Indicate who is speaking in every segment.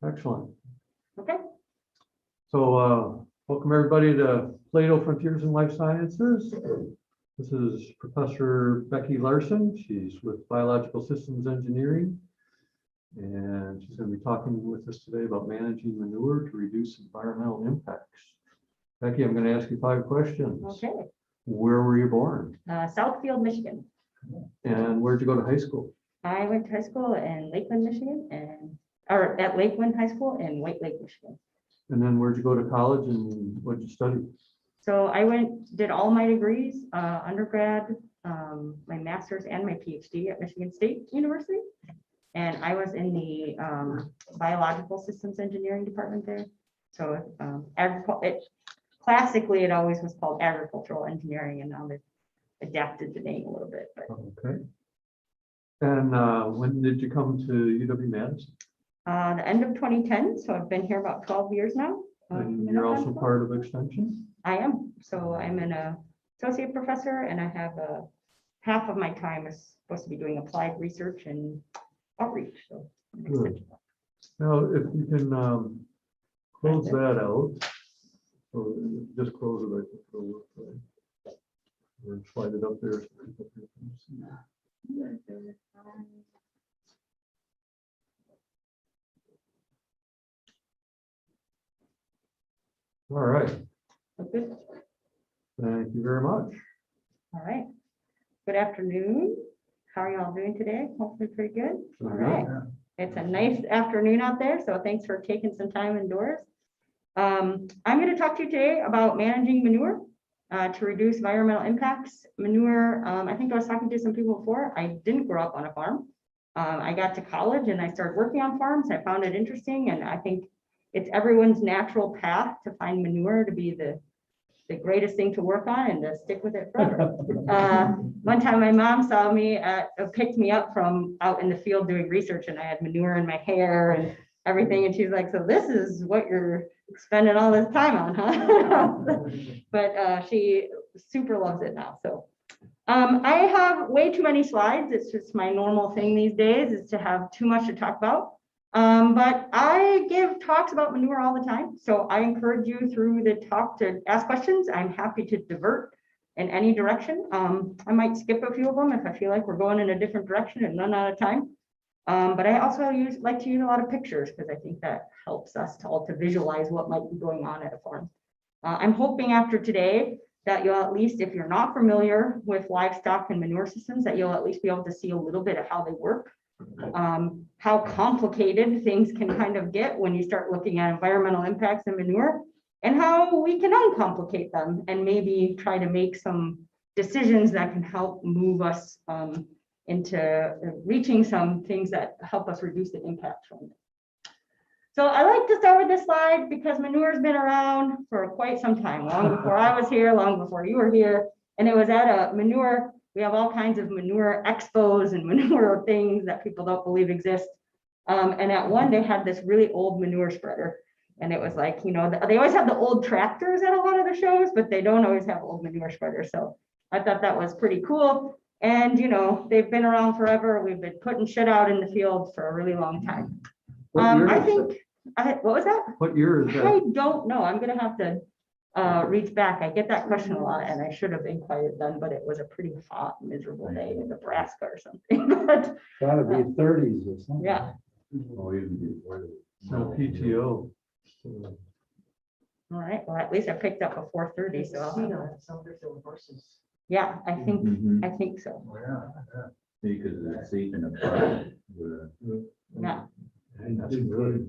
Speaker 1: Excellent.
Speaker 2: Okay.
Speaker 1: So welcome everybody to Plato Frontiers in Life Sciences. This is Professor Becky Larson. She's with Biological Systems Engineering. And she's going to be talking with us today about managing manure to reduce environmental impacts. Becky, I'm going to ask you 5 questions.
Speaker 2: Okay.
Speaker 1: Where were you born?
Speaker 2: Southfield, Michigan.
Speaker 1: And where'd you go to high school?
Speaker 2: I went to high school in Lakeland, Michigan, or at Lakeland High School in White Lake, Michigan.
Speaker 1: And then where'd you go to college and what'd you study?
Speaker 2: So I did all my degrees, undergrad, my master's and my PhD at Michigan State University. And I was in the Biological Systems Engineering department there. So classically, it always was called Agricultural Engineering, and now they've adapted the name a little bit. But
Speaker 1: Okay. And when did you come to UW-Madison?
Speaker 2: the end of 2010, so I've been here about 12 years now.
Speaker 1: And you're also part of Extension?
Speaker 2: I am. So I'm an associate professor, and I have half of my time is supposed to be doing applied research and outreach. So
Speaker 1: Good. Now, if you can close that out, or just close it, I think it'll work. Right? Or slide it up there. So people can see. All right.
Speaker 2: Good.
Speaker 1: Thank you very much.
Speaker 2: All right. Good afternoon. How are you all doing today? Hopefully pretty good. All right. It's a nice afternoon out there, so thanks for taking some time indoors. I'm going to talk to you today about managing manure to reduce environmental impacts. Manure, I think I was talking to some people before. I didn't grow up on a farm. I got to college and I started working on farms. I found it interesting, and I think it's everyone's natural path to find manure to be the greatest thing to work on and to stick with it forever. One time my mom saw me picked me up from out in the field doing research, and I had manure in my hair and everything. And she's like, so this is what you're spending all this time on, huh? But she super loves it now. So I have way too many slides. It's just my normal thing these days is to have too much to talk about. But I give talks about manure all the time. So I encourage you through the talk to ask questions. I'm happy to divert in any direction. I might skip a few of them if I feel like we're going in a different direction and run out of time. But I also like to use a lot of pictures because I think that helps us all to visualize what might be going on at a farm. I'm hoping after today that you'll at least, if you're not familiar with livestock and manure systems, that you'll at least be able to see a little bit of how they work. How complicated things can kind of get when you start looking at environmental impacts in manure, and how we can uncomplicate them and maybe try to make some decisions that can help move us into reaching some things that help us reduce the impact from it. So I like to start with this slide because manure has been around for quite some time, long before I was here, long before you were here, and it was at a manure. We have all kinds of manure expos and manure things that people don't believe exist. And at one, they had this really old manure spreader. And it was like, you know, they always have the old tractors at a lot of the shows, but they don't always have old manure spreaders. So I thought that was pretty cool. And, you know, they've been around forever. We've been putting shit out in the field for a really long time. I think, what was that?
Speaker 1: What year is that?
Speaker 2: I don't know. I'm going to have to reach back. I get that question a lot, and I should have inquired then, but it was a pretty hot, miserable day in Nebraska or something. But
Speaker 3: gotta be 30s or something.
Speaker 2: yeah.
Speaker 3: Or even before.
Speaker 1: No PTO.
Speaker 2: All right. Well, at least I picked up a 4:30, so I'll have
Speaker 4: horses.
Speaker 2: yeah, I think
Speaker 3: Mhm.
Speaker 2: I think so.
Speaker 3: Oh, yeah. Because it's eating a part.
Speaker 2: Yeah.
Speaker 1: That's really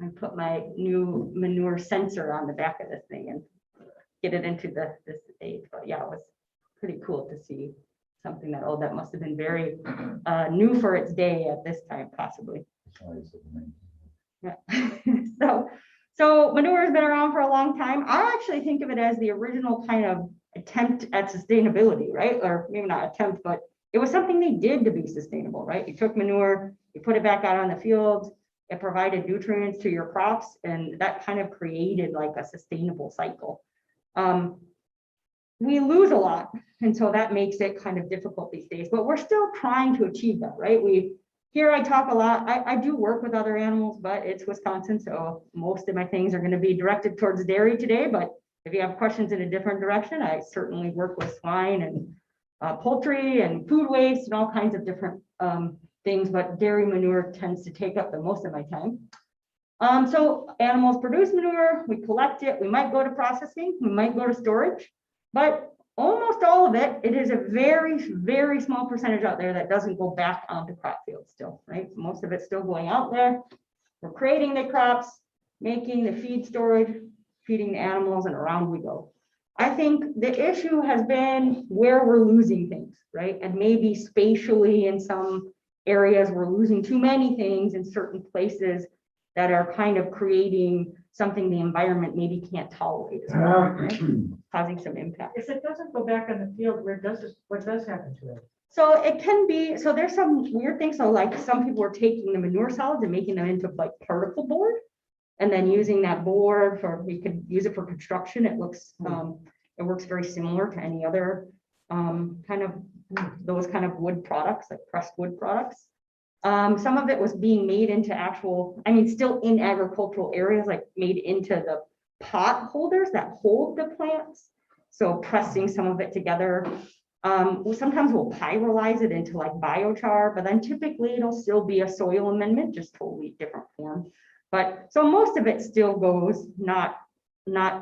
Speaker 2: I put my new manure sensor on the back of this thing and get it into this stage. But yeah, it was pretty cool to see something that old. That must have been very new for its day at this time, possibly. Yeah. So manure has been around for a long time. I actually think of it as the original kind of attempt at sustainability, right? Or maybe not attempt, but it was something they did to be sustainable, right? You took manure, you put it back out on the field, it provided nutrients to your crops, and that kind of created like a sustainable cycle. We lose a lot, and so that makes it kind of difficult these days, but we're still trying to achieve that, right? We here I talk a lot. I do work with other animals, but it's Wisconsin, so most of my things are going to be directed towards dairy today. But if you have questions in a different direction, I certainly work with swine and poultry and food waste and all kinds of different things. But dairy manure tends to take up the most of my time. So animals produce manure, we collect it, we might go to processing, we might go to storage, but almost all of it, it is a very, very small percentage out there that doesn't go back onto crop fields still, right? Most of it's still going out there. We're creating the crops, making the feed storage, feeding the animals, and around we go. I think the issue has been where we're losing things, right? And maybe spatially in some areas, we're losing too many things in certain places that are kind of creating something the environment maybe can't tolerate as well, right? Causing some impact.
Speaker 4: If it doesn't go back in the field, where does it, what does happen to it?
Speaker 2: So it can be, so there's some weird things. So like some people are taking the manure solids and making them into like particle board and then using that board for, we could use it for construction. It looks, it works very similar to any other kind of, those kind of wood products, like pressed wood products. Some of it was being made into actual, I mean, still in agricultural areas, like made into the pot holders that hold the plants. So pressing some of it together. Sometimes we'll pyrolyze it into like biochar, but then typically it'll still be a soil amendment, just totally different form. But so most of it still goes, not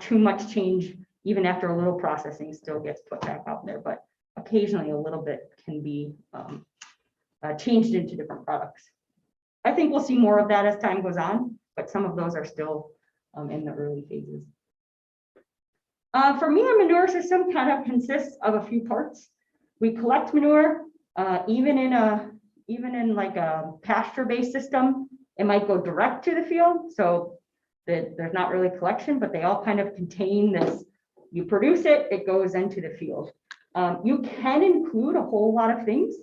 Speaker 2: too much change, even after a little processing still gets put back out there, but occasionally a little bit can be changed into different products. I think we'll see more of that as time goes on, but some of those are still in the early phases. For me, a manure system kind of consists of a few parts. We collect manure, even in like a pasture-based system, it might go direct to the field. So there's not really collection, but they all kind of contain this. You produce it, it goes into the field. You can include a whole lot of things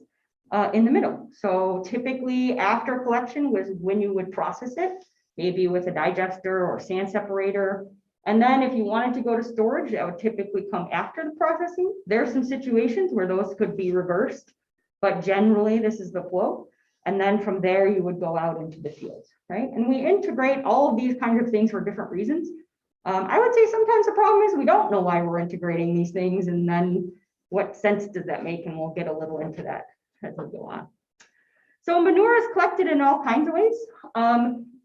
Speaker 2: in the middle. So typically after collection was when you would process it, maybe with a digester or sand separator. And then if you wanted to go to storage, that would typically come after the processing. There's some situations where those could be reversed, but generally this is the flow. And then from there, you would go out into the fields, right? And we integrate all of these kinds of things for different reasons. I would say sometimes the problem is we don't know why we're integrating these things, and then what sense does that make? And we'll get a little into that as we go on. So manure is collected in all kinds of ways.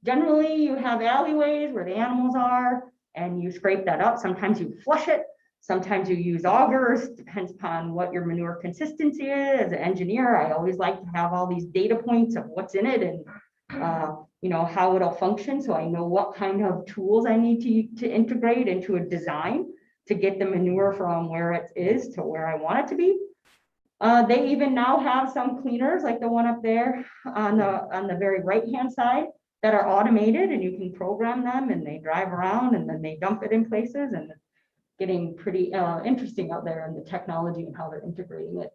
Speaker 2: Generally, you have alleyways where the animals are, and you scrape that up. Sometimes you flush it. Sometimes you use augers, depends upon what your manure consistency is. As an engineer, I always like to have all these data points of what's in it and you know, how it'll function. So I know what kind of tools I need to integrate into a design to get the manure from where it is to where I want it to be. They even now have some cleaners like the one up there on the very right-hand side that are automated, and you can program them and they drive around and then they dump it in places, and it's getting pretty interesting out there in the technology and how they're integrating it.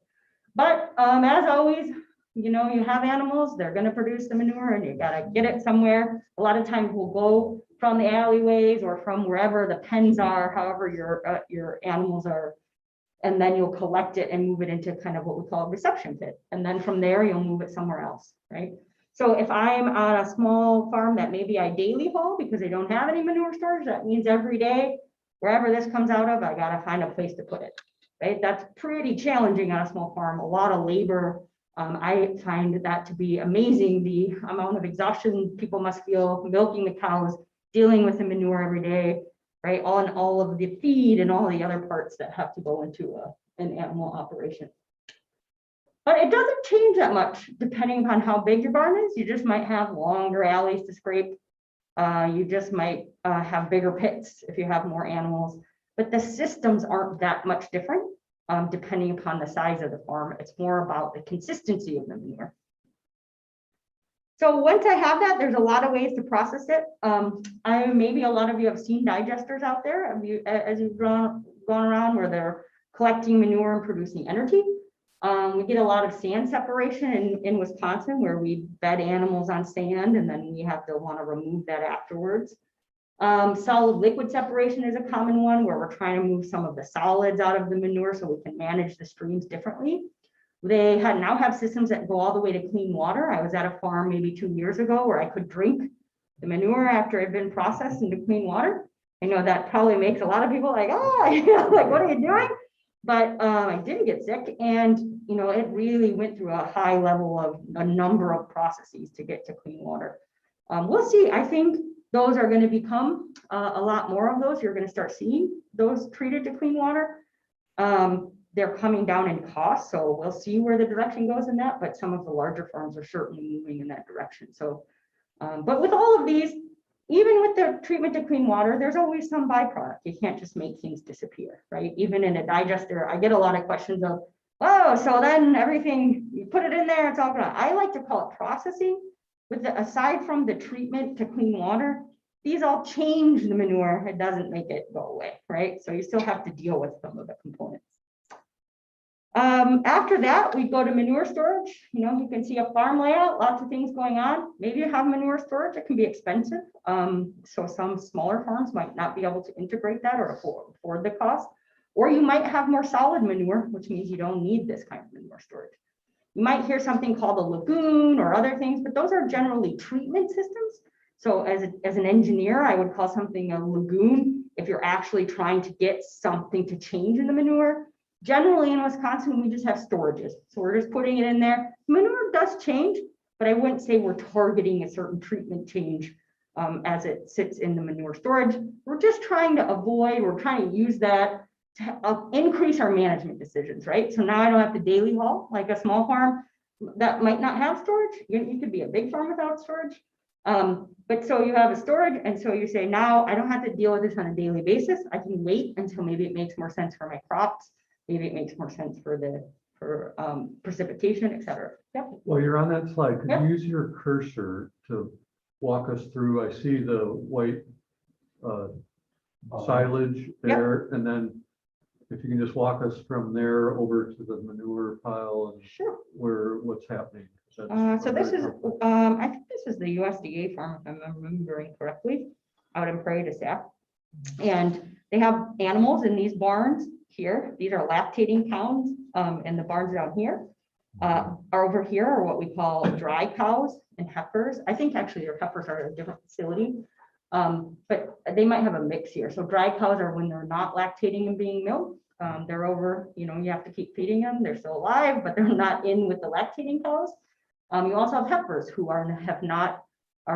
Speaker 2: But as always, you know, you have animals, they're going to produce the manure and you got to get it somewhere. A lot of times we'll go from the alleyways or from wherever the pens are, however your animals are, and then you'll collect it and move it into kind of what we call a reception pit. And then from there, you'll move it somewhere else, right? So if I'm on a small farm that maybe I daily haul because they don't have any manure storage, that means every day, wherever this comes out of, I got to find a place to put it, right? That's pretty challenging on a small farm, a lot of labor. I find that to be amazing, the amount of exhaustion people must feel milking the cows, dealing with the manure every day, right? On all of the feed and all the other parts that have to go into an animal operation. But it doesn't change that much depending upon how big your barn is. You just might have longer alleys to scrape. You just might have bigger pits if you have more animals, but the systems aren't that much different depending upon the size of the farm. It's more about the consistency of the manure. So once I have that, there's a lot of ways to process it. Maybe a lot of you have seen digesters out there as you've gone around where they're collecting manure and producing energy. We get a lot of sand separation in Wisconsin where we bed animals on sand and then we have to want to remove that afterwards. Solid liquid separation is a common one where we're trying to move some of the solids out of the manure so we can manage the streams differently. They now have systems that go all the way to clean water. I was at a farm maybe 2 years ago where I could drink the manure after it had been processed into clean water. I know that probably makes a lot of people like, oh, like, what are you doing? But I didn't get sick, and it really went through a high level of a number of processes to get to clean water. We'll see. I think those are going to become a lot more of those. You're going to start seeing those treated to clean water. They're coming down in cost, so we'll see where the direction goes in that. But some of the larger farms are certainly moving in that direction. So, but with all of these, even with the treatment to clean water, there's always some byproduct. You can't just make things disappear, right? Even in a digester, I get a lot of questions of, oh, so then everything, you put it in there, it's all gonna, I like to call it processing. Aside from the treatment to clean water, these all change the manure. It doesn't make it go away, right? So you still have to deal with some of the components. After that, we go to manure storage. You can see a farm layout, lots of things going on. Maybe you have manure storage, it can be expensive. So some smaller farms might not be able to integrate that or afford the cost. Or you might have more solid manure, which means you don't need this kind of manure storage. You might hear something called a lagoon or other things, but those are generally treatment systems. So as an engineer, I would call something a lagoon if you're actually trying to get something to change in the manure. Generally in Wisconsin, we just have storages. So we're just putting it in there. Manure does change, but I wouldn't say we're targeting a certain treatment change as it sits in the manure storage. We're just trying to avoid, we're trying to use that to increase our management decisions, right? So now I don't have to daily haul like a small farm that might not have storage. You could be a big farm without storage. But so you have a storage, and so you say, now I don't have to deal with this on a daily basis. I can wait until maybe it makes more sense for my crops. Maybe it makes more sense for precipitation, et cetera. Yep.
Speaker 1: Well, you're on that slide. Could
Speaker 2: Yep.
Speaker 1: you use your cursor to walk us through? I see the white silage there, and then if you can just walk us from there over to the manure pile and
Speaker 2: Sure.
Speaker 1: what's happening.
Speaker 2: So this is, I think this is the USDA farm, if I'm remembering correctly, out in Prairie du Sac. And they have animals in these barns here. These are lactating cows, and the barns down here are over here are what we call dry cows and heifers. I think actually their heifers are at a different facility, but they might have a mix here. So dry cows are when they're not lactating and being milked. They're over, you have to keep feeding them. They're still alive, but they're not in with the lactating cows. You also have heifers who are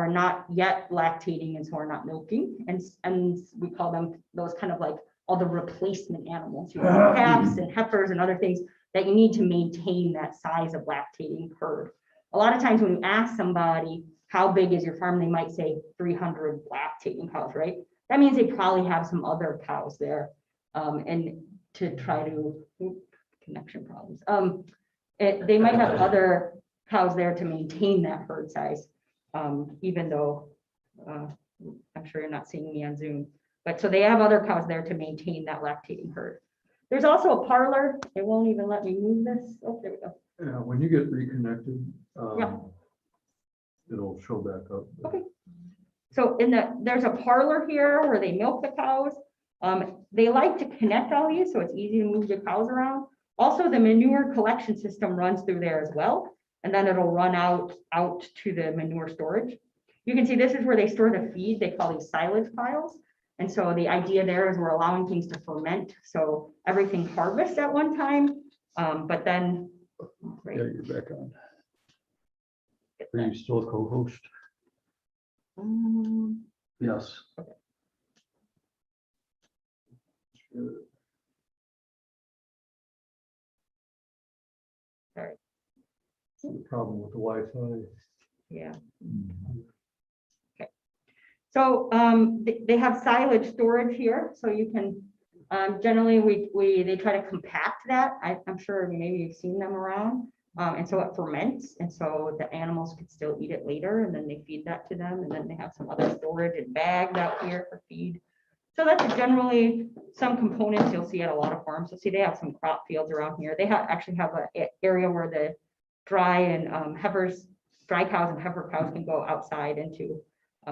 Speaker 2: not yet lactating and so are not milking, and we call them those kind of like all the replacement animals. You have calves and heifers and other things that you need to maintain that size of lactating herd. A lot of times when you ask somebody how big is your farm, they might say 300 lactating cows, right? That means they probably have some other cows there, and to try to connection problems. They might have other cows there to maintain that herd size, even though I'm sure you're not seeing me on Zoom. But so they have other cows there to maintain that lactating herd. There's also a parlor. It won't even let me move this. Oh, there we go.
Speaker 1: Yeah, when you get reconnected,
Speaker 2: Yeah.
Speaker 1: it'll show back up.
Speaker 2: Okay. So there's a parlor here where they milk the cows. They like to connect all these, so it's easy to move the cows around. Also, the manure collection system runs through there as well, and then it'll run out to the manure storage. You can see this is where they store the feed. They call these silage piles. And so the idea there is we're allowing things to ferment. So everything harvests at one time, but then. Right.
Speaker 1: Yeah, you're back on. Are you still a co-host? Yes.
Speaker 2: Okay. Sorry.
Speaker 1: The problem with the Wi-Fi.
Speaker 2: Yeah. Okay. So they have silage storage here, so you can generally they try to compact that. I'm sure maybe you've seen them around, and so it ferments, and so the animals could still eat it later, and then they feed that to them, and then they have some other storage and bags out here for feed. So that's generally some components you'll see at a lot of farms. So see, they have some crop fields around here. They actually have an area where the dry and dry cows and heifer cows can go outside into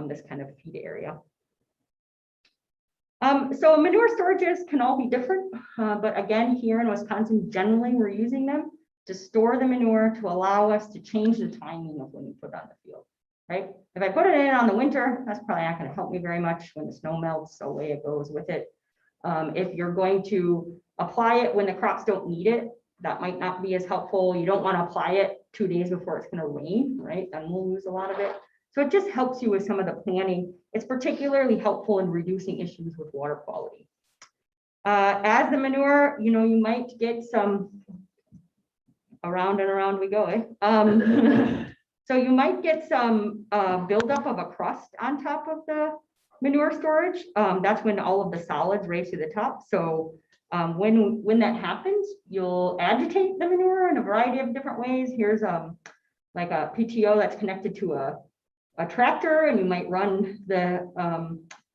Speaker 2: this kind of feed area. So manure storages can all be different, but again, here in Wisconsin, generally we're using them. to store the manure to allow us to change the timing of when we put it on the field, right? If I put it in on the winter, that's probably not going to help me very much. When the snow melts, away it goes with it. If you're going to apply it when the crops don't need it, that might not be as helpful. You don't want to apply it 2 days before it's going to rain, right? Then we'll lose a lot of it. So it just helps you with some of the planning. It's particularly helpful in reducing issues with water quality. As the manure, you might get some, around and around we go, eh? So you might get some buildup of a crust on top of the manure storage. That's when all of the solids raise to the top. So when that happens, you'll agitate the manure in a variety of different ways. Here's like a PTO that's connected to a tractor, and you might run the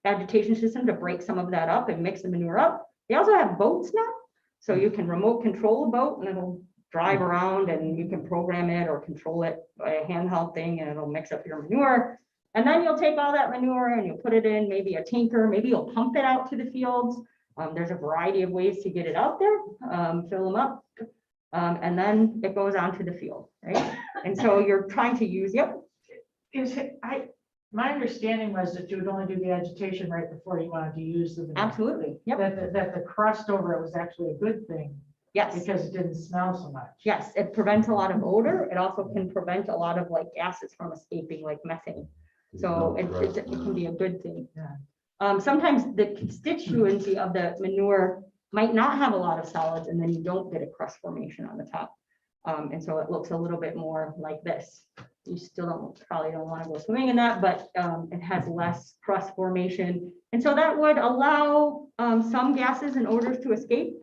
Speaker 2: agitation system to break some of that up and mix the manure up. They also have boats now, so you can remote control a boat and it'll drive around, and you can program it or control it by a handheld thing, and it'll mix up your manure. And then you'll take all that manure and you'll put it in maybe a tanker, maybe you'll pump it out to the fields. There's a variety of ways to get it out there, fill them up, and then it goes on to the field, right? And so you're trying to use,
Speaker 4: My understanding was that you would only do the agitation right before you wanted to use the manure.
Speaker 2: absolutely, yep,
Speaker 4: That the crust over it was actually a good thing
Speaker 2: yes.
Speaker 4: because it didn't smell so much.
Speaker 2: Yes, it prevents a lot of odor. It also can prevent a lot of like gases from escaping, like methane. So it can be a good thing.
Speaker 4: Yeah.
Speaker 2: Sometimes the constituency of the manure might not have a lot of solids, and then you don't get a crust formation on the top. And so it looks a little bit more like this. You still probably don't want to go swimming in that, but it has less crust formation. And so that would allow some gases and odors to escape,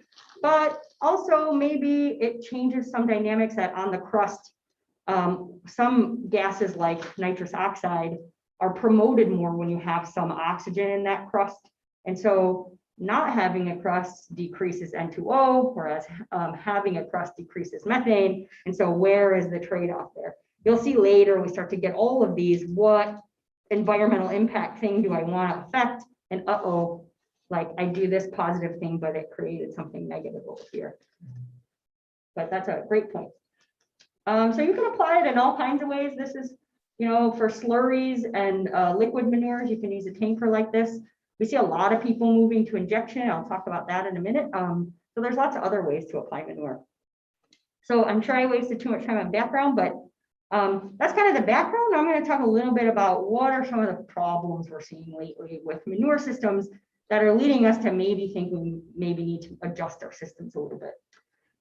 Speaker 2: but also maybe it changes some dynamics that on the crust, some gases like nitrous oxide are promoted more when you have some oxygen in that crust. And so not having a crust decreases N2O, whereas having a crust decreases methane. And so where is the trade-off there? You'll see later we start to get all of these, what environmental impact thing do I want to affect? And like I do this positive thing, but it created something negative over here. But that's a great point. So you can apply it in all kinds of ways. This is, for slurries and liquid manures, you can use a tanker like this. We see a lot of people moving to injection. I'll talk about that in a minute. So there's lots of other ways to apply manure. So I'm sure I wasted too much time on background, but that's kind of the background. I'm going to talk a little bit about what are some of the problems we're seeing lately with manure systems that are leading us to maybe think we maybe need to adjust our systems a little bit.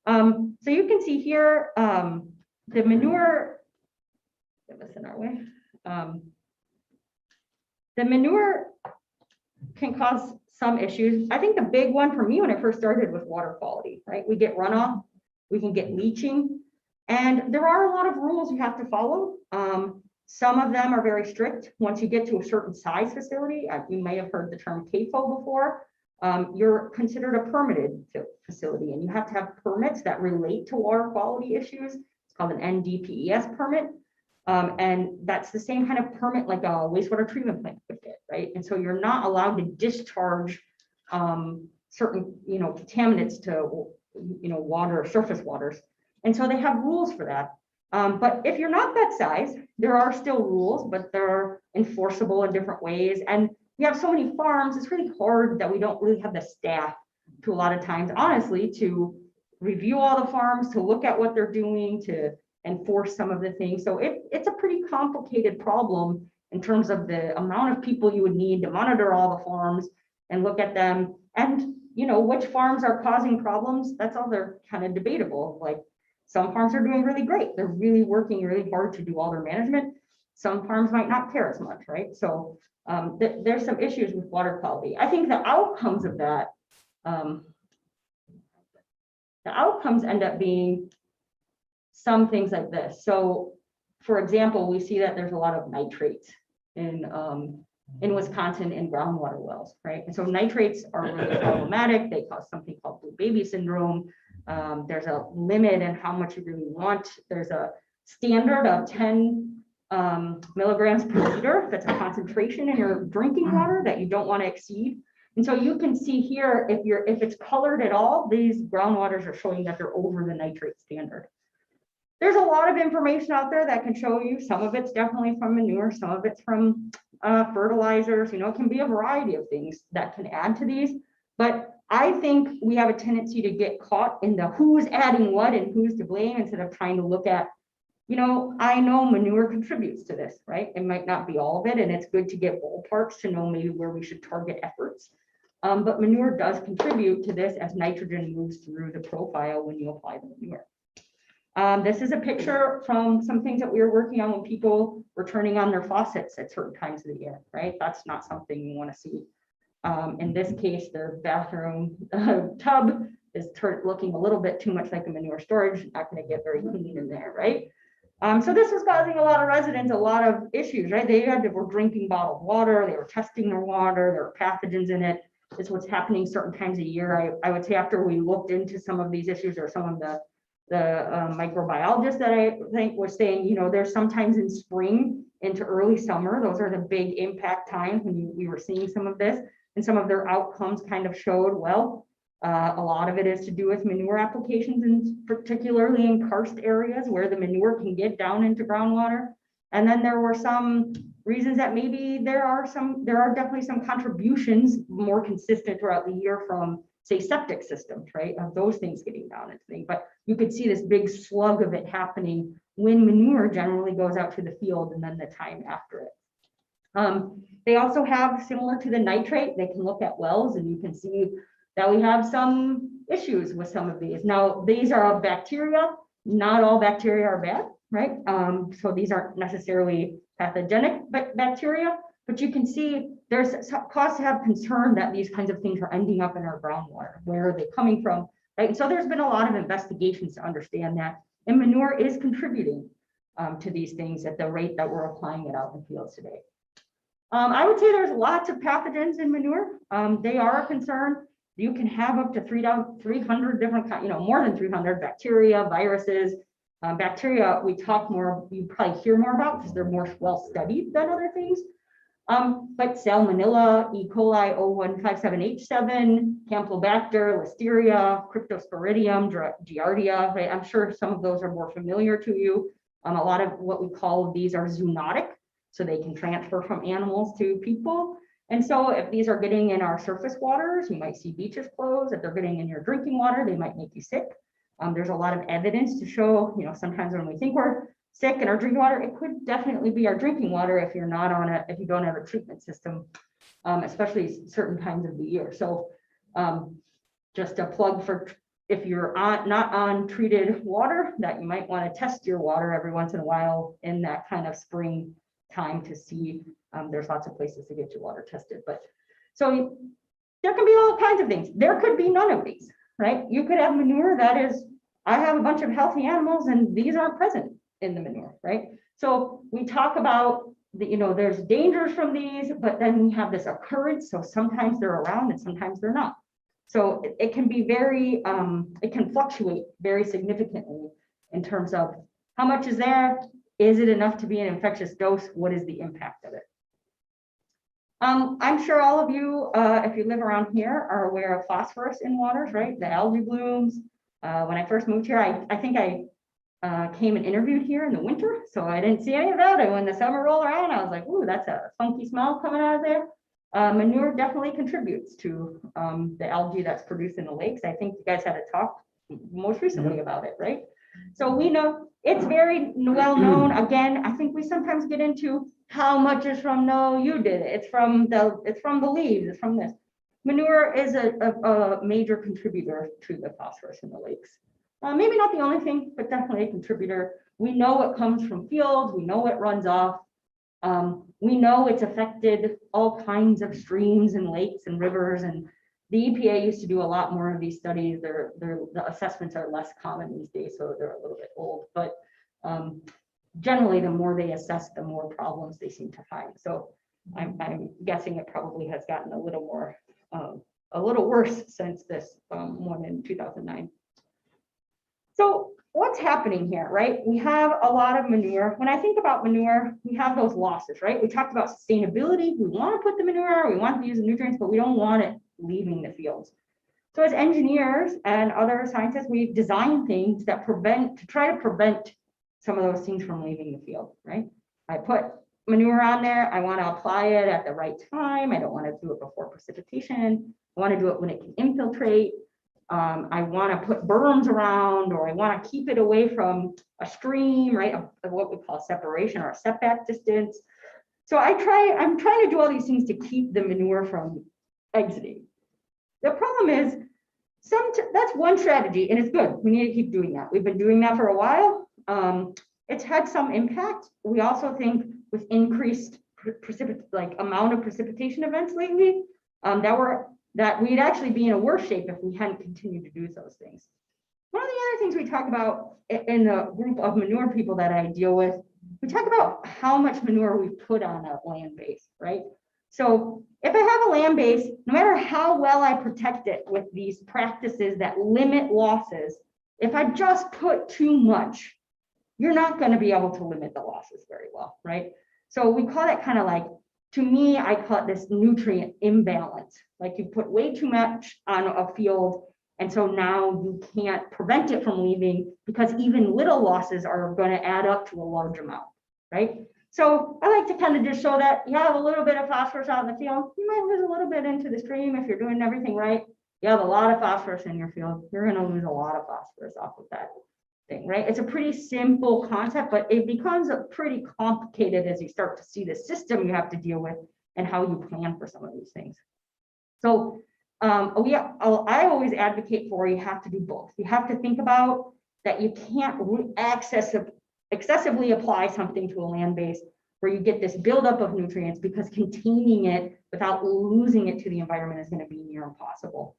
Speaker 2: So you can see here, the manure, get this in our way. The manure can cause some issues. I think the big one for me when I first started was water quality, right? We get runoff, we can get leaching, and there are a lot of rules you have to follow. Some of them are very strict. Once you get to a certain size facility, you may have heard the term CAFO before, you're considered a permitted facility, and you have to have permits that relate to water quality issues. It's called an NDPES permit. And that's the same kind of permit like a wastewater treatment plant would get, right? And so you're not allowed to discharge certain, contaminants to, water, surface waters. And so they have rules for that. But if you're not that size, there are still rules, but they're enforceable in different ways. And we have so many farms, it's really hard that we don't really have the staff to a lot of times, honestly, to review all the farms, to look at what they're doing, to enforce some of the things. So it's a pretty complicated problem in terms of the amount of people you would need to monitor all the farms and look at them. And, which farms are causing problems, that's all they're kind of debatable. Like some farms are doing really great. They're really working really hard to do all their management. Some farms might not care as much, right? So there's some issues with water quality. I think the outcomes of that, the outcomes end up being some things like this. So for example, we see that there's a lot of nitrates in Wisconsin in groundwater wells, right? And so nitrates are really problematic. They cause something called blue baby syndrome. There's a limit in how much you really want. There's a standard of 10 milligrams per liter. That's a concentration in your drinking water that you don't want to exceed. And so you can see here, if it's colored at all, these groundwaters are showing that they're over the nitrate standard. there's a lot of information out there that can show you. Some of it's definitely from manure, some of it's from fertilizers. It can be a variety of things that can add to these. But I think we have a tendency to get caught in the who's adding what and who's to blame instead of trying to look at, I know manure contributes to this, right? It might not be all of it, and it's good to get ballparks to know maybe where we should target efforts. But manure does contribute to this as nitrogen moves through the profile when you apply the manure. This is a picture from some things that we were working on when people were turning on their faucets at certain times of the year, right? That's not something you want to see. In this case, the bathroom tub is looking a little bit too much like a manure storage, not going to get very clean in there, right? So this was causing a lot of residents a lot of issues, right? They were drinking bottled water, they were testing their water, there were pathogens in it. It's what's happening certain times a year. I would say after we looked into some of these issues, or some of the microbiologists that I think was saying, there's sometimes in spring into early summer, those are the big impact times when we were seeing some of this, and some of their outcomes kind of showed, well, a lot of it is to do with manure applications, and particularly in karst areas where the manure can get down into groundwater. And then there were some reasons that maybe there are definitely some contributions more consistent throughout the year from, say, septic systems, right? Of those things getting down into things. But you could see this big slug of it happening when manure generally goes out to the field and then the time after it. They also have, similar to the nitrate, they can look at wells, and you can see that we have some issues with some of these. Now, these are bacteria. Not all bacteria are bad, right? So these aren't necessarily pathogenic bacteria, but you can see there's cause to have concern that these kinds of things are ending up in our groundwater. Where are they coming from, right? And so there's been a lot of investigations to understand that, and manure is contributing to these things at the rate that we're applying it out in fields today. I would say there's lots of pathogens in manure. They are a concern. You can have up to 300 different, more than 300 bacteria, viruses. Bacteria, you probably hear more about because they're more well studied than other things. But Salmonella, E. coli, O157H7, Campylobacter, Listeria, Cryptosporidium, Giardia, right? I'm sure some of those are more familiar to you. A lot of what we call these are zoonotic, so they can transfer from animals to people. And so if these are getting in our surface waters, you might see beaches close. If they're getting in your drinking water, they might make you sick. There's a lot of evidence to show, sometimes when we think we're sick in our drinking water, it could definitely be our drinking water if you're not on if you don't have a treatment system, especially certain times of the year. So just a plug for if you're not on treated water, that you might want to test your water every once in a while in that kind of spring time to see. There's lots of places to get your water tested, but so there can be all kinds of things. There could be none of these, right? You could have manure that is, I have a bunch of healthy animals and these aren't present in the manure, right? So we talk about there's dangers from these, but then we have this occurrence. So sometimes they're around and sometimes they're not. So it can be very, it can fluctuate very significantly in terms of how much is there. Is it enough to be an infectious dose? What is the impact of it? I'm sure all of you, if you live around here, are aware of phosphorus in waters, right? The algae blooms. When I first moved here, I think I came and interviewed here in the winter, so I didn't see any of that. And when the summer rolled around, I was like, ooh, that's a funky smell coming out of there. Manure definitely contributes to the algae that's produced in the lakes. I think you guys had a talk most recently about it, right? So we know it's very well known. Again, I think we sometimes get into how much is from, no, you did it. It's from the leaves, it's from this. Manure is a major contributor to the phosphorus in the lakes. Maybe not the only thing, but definitely a contributor. We know it comes from fields. We know it runs off. We know it's affected all kinds of streams and lakes and rivers, and the EPA used to do a lot more of these studies. The assessments are less common these days, so they're a little bit old, but generally the more they assess, the more problems they seem to find. So I'm guessing it probably has gotten a little more, a little worse since this one in 2009. So what's happening here, right? We have a lot of manure. When I think about manure, we have those losses, right? We talked about sustainability. We want to put the manure, we want to use the nutrients, but we don't want it leaving the fields. So as engineers and other scientists, we've designed things that try to prevent some of those things from leaving the field, right? I put manure on there. I want to apply it at the right time. I don't want to do it before precipitation. I want to do it when it can infiltrate. I want to put berms around, or I want to keep it away from a stream, right? Of what we call separation or a setback distance. So I'm trying to do all these things to keep the manure from exiting. The problem is, that's one strategy, and it's good. We need to keep doing that. We've been doing that for a while. It's had some impact. We also think with increased amount of precipitation events lately, that we'd actually be in a worse shape if we hadn't continued to do those things. One of the other things we talk about in the group of manure people that I deal with, we talk about how much manure we put on a land base, right? So if I have a land base, no matter how well I protect it with these practices that limit losses, if I just put too much, you're not going to be able to limit the losses very well, right? So we call that kind of like, to me, I call it this nutrient imbalance. Like you put way too much on a field, and so now you can't prevent it from leaving because even little losses are going to add up to a large amount, right? So I like to kind of just show that you have a little bit of phosphorus out in the field. You might lose a little bit into the stream if you're doing everything right. You have a lot of phosphorus in your field. You're going to lose a lot of phosphorus off of that thing, right? It's a pretty simple concept, but it becomes pretty complicated as you start to see the system you have to deal with and how you plan for some of these things. So I always advocate for you have to do both. You have to think about that you can't excessively apply something to a land base where you get this buildup of nutrients, because containing it without losing it to the environment is going to be near impossible.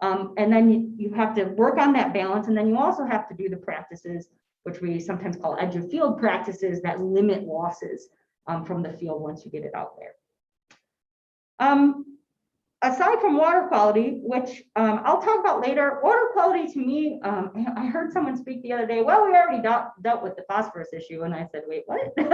Speaker 2: And then you have to work on that balance. And then you also have to do the practices, which we sometimes call edge of field practices, that limit losses from the field once you get it out there. Aside from water quality, which I'll talk about later, water quality to me, I heard someone speak the other day, well, we already dealt with the phosphorus issue. And I said, wait, what? We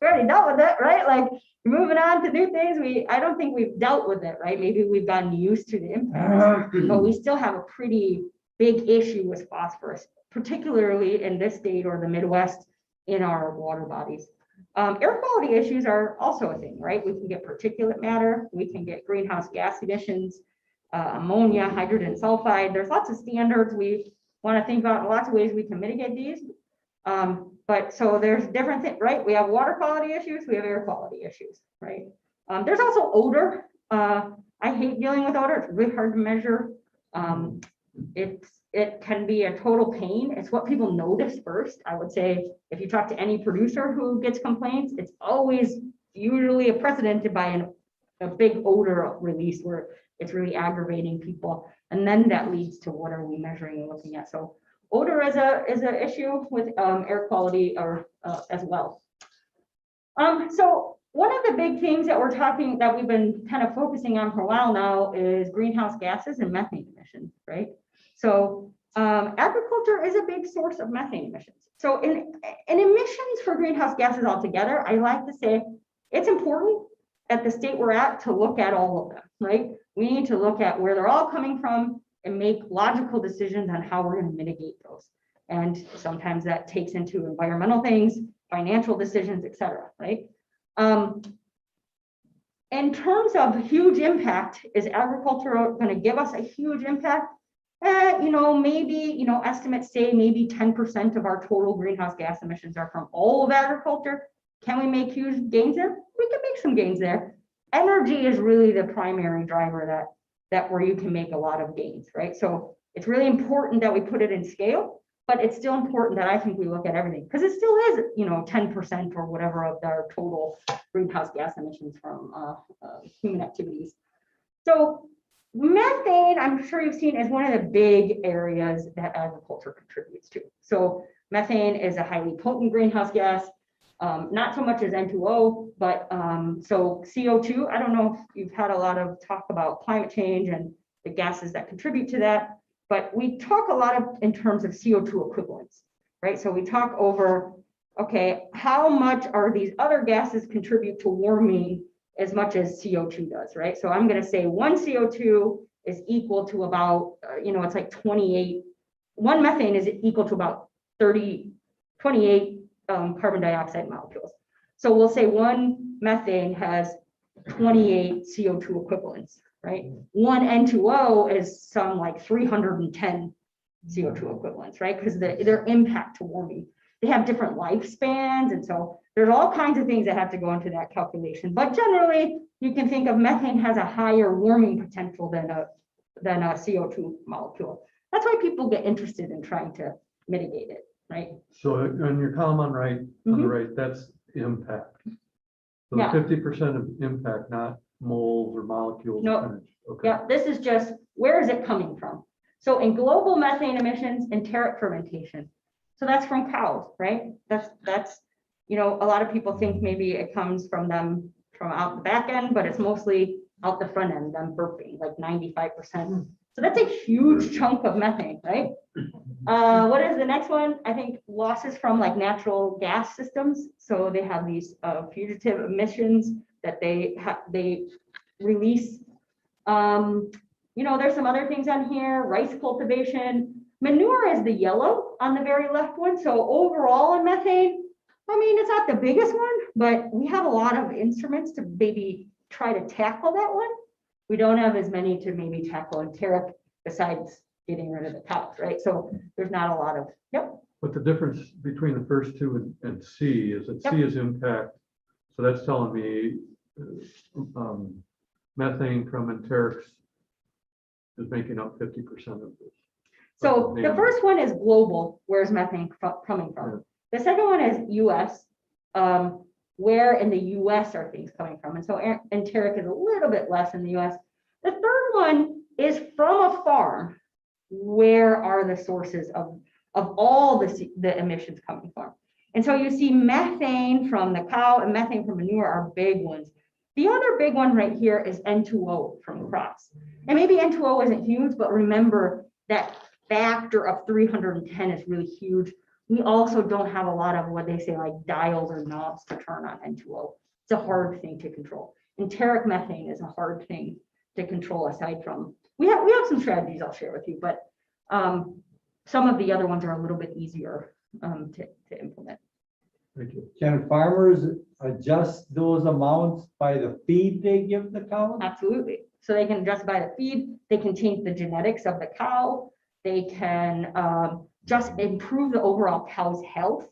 Speaker 2: already dealt with it, right? Like moving on to new things. I don't think we've dealt with it, right? Maybe we've gotten used to the impact, but we still have a pretty big issue with phosphorus, particularly in this state or the Midwest in our water bodies. Air quality issues are also a thing, right? We can get particulate matter, we can get greenhouse gas emissions, ammonia, hydrogen sulfide. There's lots of standards we want to think about, lots of ways we can mitigate these. But so there's different things, right? We have water quality issues, we have air quality issues, right? There's also odor. I hate dealing with odor. It's really hard to measure. It can be a total pain. It's what people notice first. I would say if you talk to any producer who gets complaints, it's always usually precedented by a big odor release where it's really aggravating people. And then that leads to what are we measuring and looking at. So odor is an issue with air quality as well. So one of the big things that we've been kind of focusing on for a while now is greenhouse gases and methane emissions, right? So agriculture is a big source of methane emissions. So in emissions for greenhouse gases altogether, I like to say it's important at the state we're at to look at all of them, right? We need to look at where they're all coming from and make logical decisions on how we're going to mitigate those. And sometimes that takes into environmental things, financial decisions, et cetera, right? In terms of huge impact, is agriculture going to give us a huge impact? Maybe, estimates say maybe 10% of our total greenhouse gas emissions are from all of agriculture. Can we make huge gains there? We can make some gains there. Energy is really the primary driver that where you can make a lot of gains, right? So it's really important that we put it in scale, but it's still important that I think we look at everything, because it still is, 10% or whatever of our total greenhouse gas emissions from human activities. So methane, I'm sure you've seen, is one of the big areas that agriculture contributes to. So methane is a highly potent greenhouse gas, not so much as N2O, but so CO2. I don't know if you've had a lot of talk about climate change and the gases that contribute to that, but we talk a lot in terms of CO2 equivalents, right? So we talk over, okay, how much are these other gases contribute to warming as much as CO2 does, right? So I'm going to say one CO2 is equal to about, it's like 28, one methane is equal to about 28 carbon dioxide molecules. So we'll say one methane has 28 CO2 equivalents, right? One N2O is some like 310 CO2 equivalents, right? Because their impact to warming. They have different lifespans, and so there's all kinds of things that have to go into that calculation. But generally, you can think of methane has a higher warming potential than a CO2 molecule. That's why people get interested in trying to mitigate it, right?
Speaker 1: So on your column on the right, that's impact. So
Speaker 2: Yeah.
Speaker 1: 50% of impact, not moles or molecules.
Speaker 2: No.
Speaker 1: percentage. Okay.
Speaker 2: Yeah, this is just, where is it coming from? So in global methane emissions, enteric fermentation. So that's from cows, right? That's, you know, a lot of people think maybe it comes from them from out the back end, but it's mostly out the front end, them burping, like 95%. So that's a huge chunk of methane, right? What is the next one? I think losses from like natural gas systems. So they have these fugitive emissions that they release. You know, there's some other things on here, rice cultivation. Manure is the yellow on the very left one. So overall in methane, I mean, it's not the biggest one, but we have a lot of instruments to maybe try to tackle that one. We don't have as many to maybe tackle enteric besides getting rid of the cows, right? So there's not a lot of, yep.
Speaker 1: But the difference between the first two and C is that
Speaker 2: Yep.
Speaker 1: C is impact. So that's telling me methane from enterics is making up 50% of this.
Speaker 2: So the first one is global, where's methane coming from? The second one is US, where in the US are things coming from? And so enteric is a little bit less in the US. The third one is from a farm. Where are the sources of all the emissions coming from? And so you see methane from the cow and methane from manure are big ones. The other big one right here is N2O from crops. And maybe N2O isn't huge, but remember that factor of 310 is really huge. We also don't have a lot of what they say like dials or knobs to turn on N2O. It's a hard thing to control. Enteric methane is a hard thing to control aside from, we have some strategies I'll share with you, but some of the other ones are a little bit easier to implement.
Speaker 1: Thank you.
Speaker 3: Can farmers adjust those amounts by the feed they give the cows?
Speaker 2: Absolutely. So they can adjust by the feed, they can change the genetics of the cow, they can just improve the overall cow's health,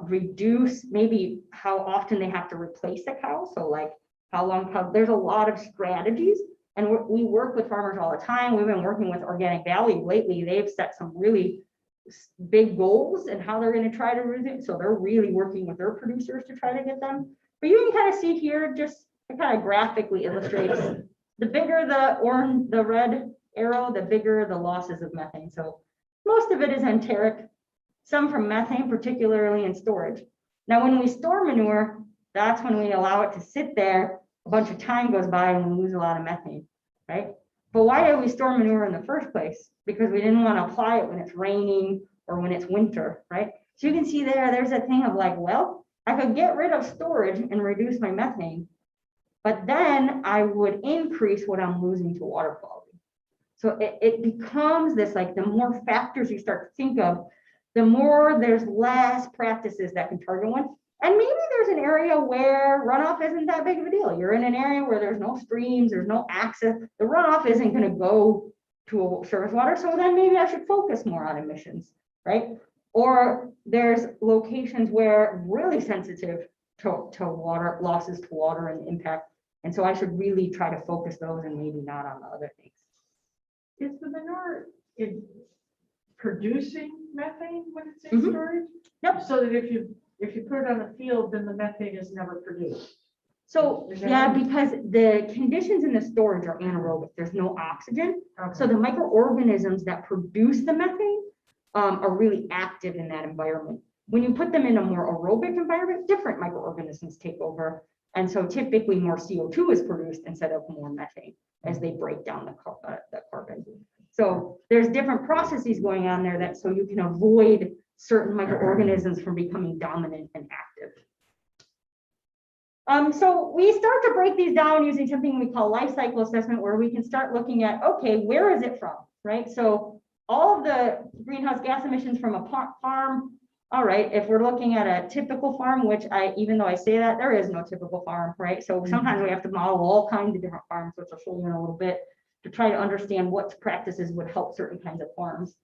Speaker 2: reduce maybe how often they have to replace the cow. So like how long cow, there's a lot of strategies. And we work with farmers all the time. We've been working with Organic Valley lately. They've set some really big goals and how they're going to try to reduce it. So they're really working with their producers to try to get them. But you can kind of see here, just it kind of graphically illustrates the bigger the red arrow, the bigger the losses of methane. So most of it is enteric, some from methane, particularly in storage. Now, when we store manure, that's when we allow it to sit there. A bunch of time goes by and we lose a lot of methane, right? But why did we store manure in the first place? Because we didn't want to apply it when it's raining or when it's winter, right? So you can see there's a thing of like, well, I could get rid of storage and reduce my methane, but then I would increase what I'm losing to water quality. So it becomes this, like the more factors you start to think of, the more there's less practices that can target one. And maybe there's an area where runoff isn't that big of a deal. You're in an area where there's no streams, there's no access. The runoff isn't going to go to a surface water. So then maybe I should focus more on emissions, right? Or there's locations where really sensitive to water, losses to water and impact. And so I should really try to focus those and maybe not on the other things.
Speaker 4: Is the manure producing methane when it's in
Speaker 2: Mhm.
Speaker 4: storage?
Speaker 2: Yep.
Speaker 4: So that if you put it on the field, then the methane is never produced.
Speaker 2: So
Speaker 4: Is that
Speaker 2: yeah,
Speaker 4: right?
Speaker 2: because the conditions in the storage are anaerobic. There's no oxygen. So
Speaker 4: Okay.
Speaker 2: the microorganisms that produce the methane are really active in that environment. When you put them in a more aerobic environment, different microorganisms take over. And so typically more CO2 is produced instead of more methane as they break down the carbon. So there's different processes going on there that so you can avoid certain microorganisms from becoming dominant and active. So we start to break these down using something we call life cycle assessment, where we can start looking at, okay, where is it from, right? So all of the greenhouse gas emissions from a farm all right, if we're looking at a typical farm, which even though I say that, there is no typical farm, right? So sometimes we have to model all kinds of different farms, which I'll show you in a little bit, to try to understand what practices would help certain kinds of farms.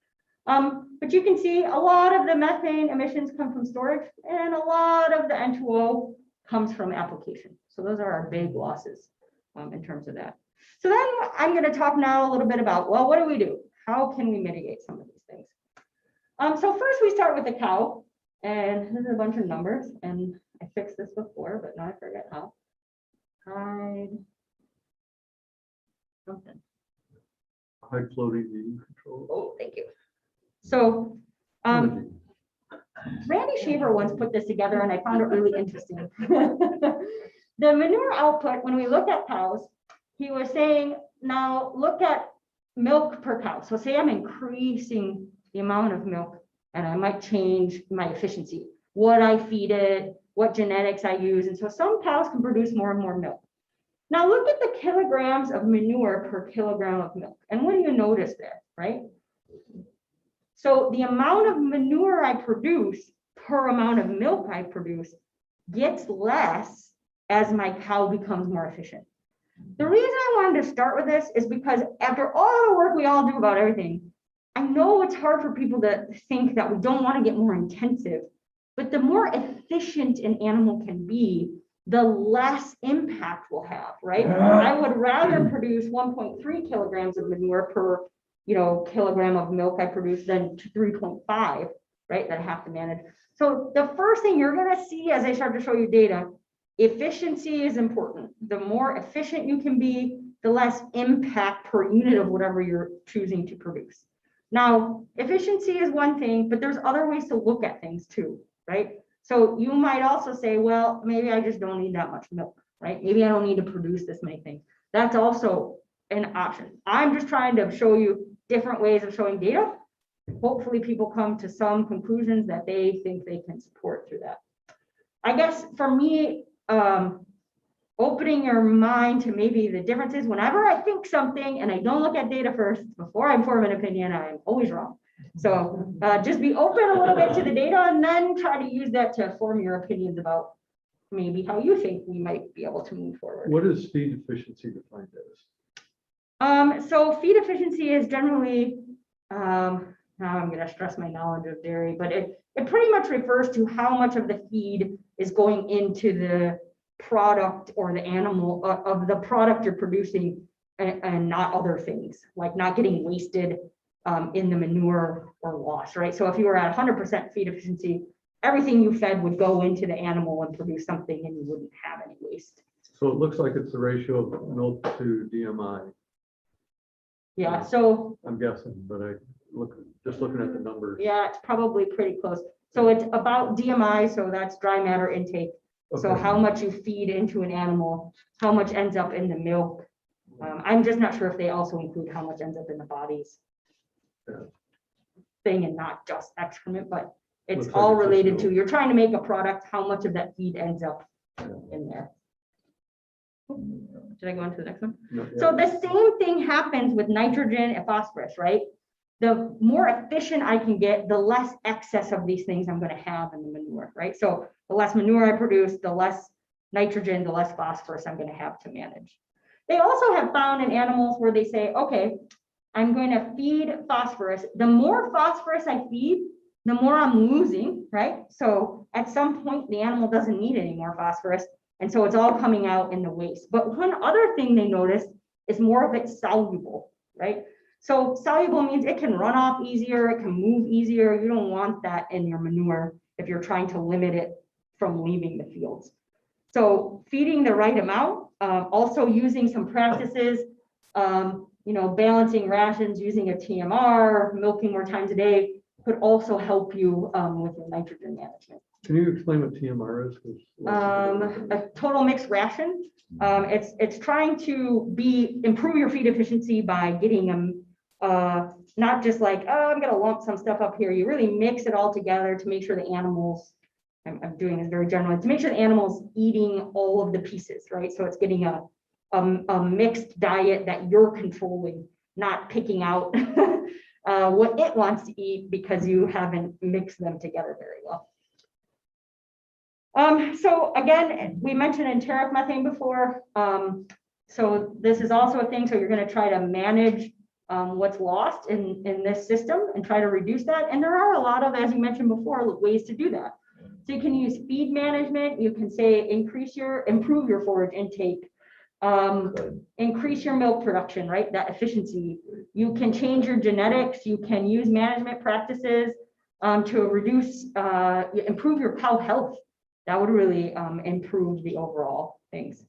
Speaker 2: But you can see a lot of the methane emissions come from storage, and a lot of the N2O comes from application. So those are our big losses in terms of that. So then I'm going to talk now a little bit about, well, what do we do? How can we mitigate some of these things? So first we start with the cow, and there's a bunch of numbers, and I fixed this before, but now I forget how. Hide something.
Speaker 1: High floating media control.
Speaker 2: Oh, thank you. So Randy Shaver once put this together, and I found it really interesting. The manure output, when we look at cows, he was saying, now look at milk per cow. So say I'm increasing the amount of milk, and I might change my efficiency, what I feed it, what genetics I use. And so some cows can produce more and more milk. Now look at the kilograms of manure per kilogram of milk. And what do you notice there, right? So the amount of manure I produce per amount of milk I produce gets less as my cow becomes more efficient. The reason I wanted to start with this is because after all the work we all do about everything, I know it's hard for people to think that we don't want to get more intensive, but the more efficient an animal can be, the less impact we'll have, right? I would rather produce 1.3 kilograms of manure per kilogram of milk I produce than 3.5, right, that I have to manage. So the first thing you're going to see as I start to show you data, efficiency is important. The more efficient you can be, the less impact per unit of whatever you're choosing to produce. Now, efficiency is one thing, but there's other ways to look at things too, right? So you might also say, well, maybe I just don't need that much milk, right? Maybe I don't need to produce this many things. That's also an option. I'm just trying to show you different ways of showing data. Hopefully people come to some conclusions that they think they can support through that. I guess for me, opening your mind to maybe the differences, whenever I think something and I don't look at data first before I form an opinion, I'm always wrong. So just be open a little bit to the data and then try to use that to form your opinions about maybe how you think we might be able to move forward.
Speaker 1: What is feed efficiency defined as?
Speaker 2: So feed efficiency is generally, now I'm going to stress my knowledge of dairy, but it pretty much refers to how much of the feed is going into the product or the animal of the product you're producing, and not other things, like not getting wasted in the manure or wash, right? So if you were at 100% feed efficiency, everything you fed would go into the animal and produce something, and you wouldn't have any waste.
Speaker 1: So it looks like it's the ratio of milk to DMI.
Speaker 2: Yeah, so
Speaker 1: I'm guessing, but just looking at the numbers.
Speaker 2: yeah, it's probably pretty close. So it's about DMI, so that's dry matter intake. So
Speaker 1: Okay.
Speaker 2: how much you feed into an animal, how much ends up in the milk. I'm just not sure if they also include how much ends up in the bodies thing, and not just excrement, but it's
Speaker 1: Looks like
Speaker 2: all
Speaker 1: it's just
Speaker 2: related
Speaker 1: milk.
Speaker 2: to, you're trying to make a product, how much of that feed ends up in there. Did I go on to the next one?
Speaker 1: No, yeah.
Speaker 2: So the same thing happens with nitrogen and phosphorus, right? The more efficient I can get, the less excess of these things I'm going to have in the manure, right? So the less manure I produce, the less nitrogen, the less phosphorus I'm going to have to manage. They also have found in animals where they say, okay, I'm going to feed phosphorus. The more phosphorus I feed, the more I'm losing, right? So at some point, the animal doesn't need any more phosphorus. And so it's all coming out in the waste. But one other thing they noticed is more of it soluble, right? So soluble means it can run off easier, it can move easier. You don't want that in your manure if you're trying to limit it from leaving the fields. So feeding the right amount, also using some practices, balancing rations, using a TMR, milking more times a day could also help you with your nitrogen management.
Speaker 1: Can you explain what TMR is?
Speaker 2: A total mixed ration. It's trying to improve your feed efficiency by getting them not just like, oh, I'm going to lump some stuff up here. You really mix it all together to make sure the animals, I'm doing this very generally, to make sure the animal's eating all of the pieces, right? So it's getting a mixed diet that you're controlling, not picking out what it wants to eat because you haven't mixed them together very well. So again, we mentioned enteric methane before. So this is also a thing. So you're going to try to manage what's lost in this system and try to reduce that. And there are a lot of, as you mentioned before, ways to do that. So you can use feed management. You can say improve your forage intake, increase your milk production, right? That efficiency. You can change your genetics. You can use management practices to reduce, improve your cow health. That would really improve the overall things.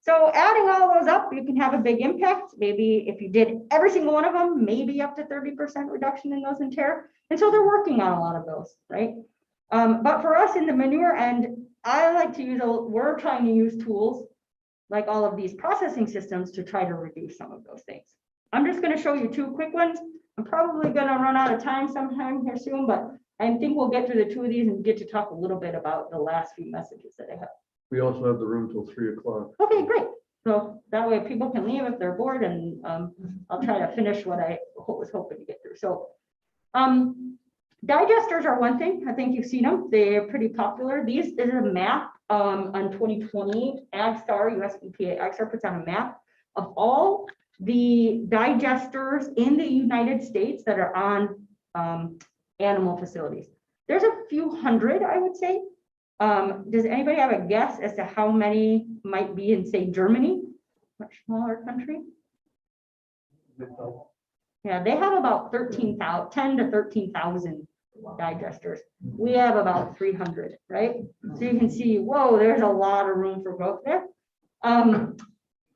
Speaker 2: So adding all those up, you can have a big impact. Maybe if you did every single one of them, maybe up to 30% reduction in those enteric. And so they're working on a lot of those, right? But for us in the manure end, I like to use, we're trying to use tools like all of these processing systems to try to reduce some of those things. I'm just going to show you two quick ones. I'm probably going to run out of time sometime here soon, but I think we'll get through the two of these and get to talk a little bit about the last few messages that I have.
Speaker 1: We also have the room till 3 o'clock.
Speaker 2: Okay, great. So that way people can leave if they're bored, and I'll try to finish what I was hoping to get through. So digesters are one thing. I think you've seen them. They're pretty popular. This is a map on 2020. AgStar, US EPA AgStar puts on a map of all the digesters in the United States that are on animal facilities. There's a few hundred, I would say. Does anybody have a guess as to how many might be in, say, Germany, much smaller country? Yeah, they have about 10 to 13,000 digesters. We have about 300, right? So you can see, whoa, there's a lot of room for growth there.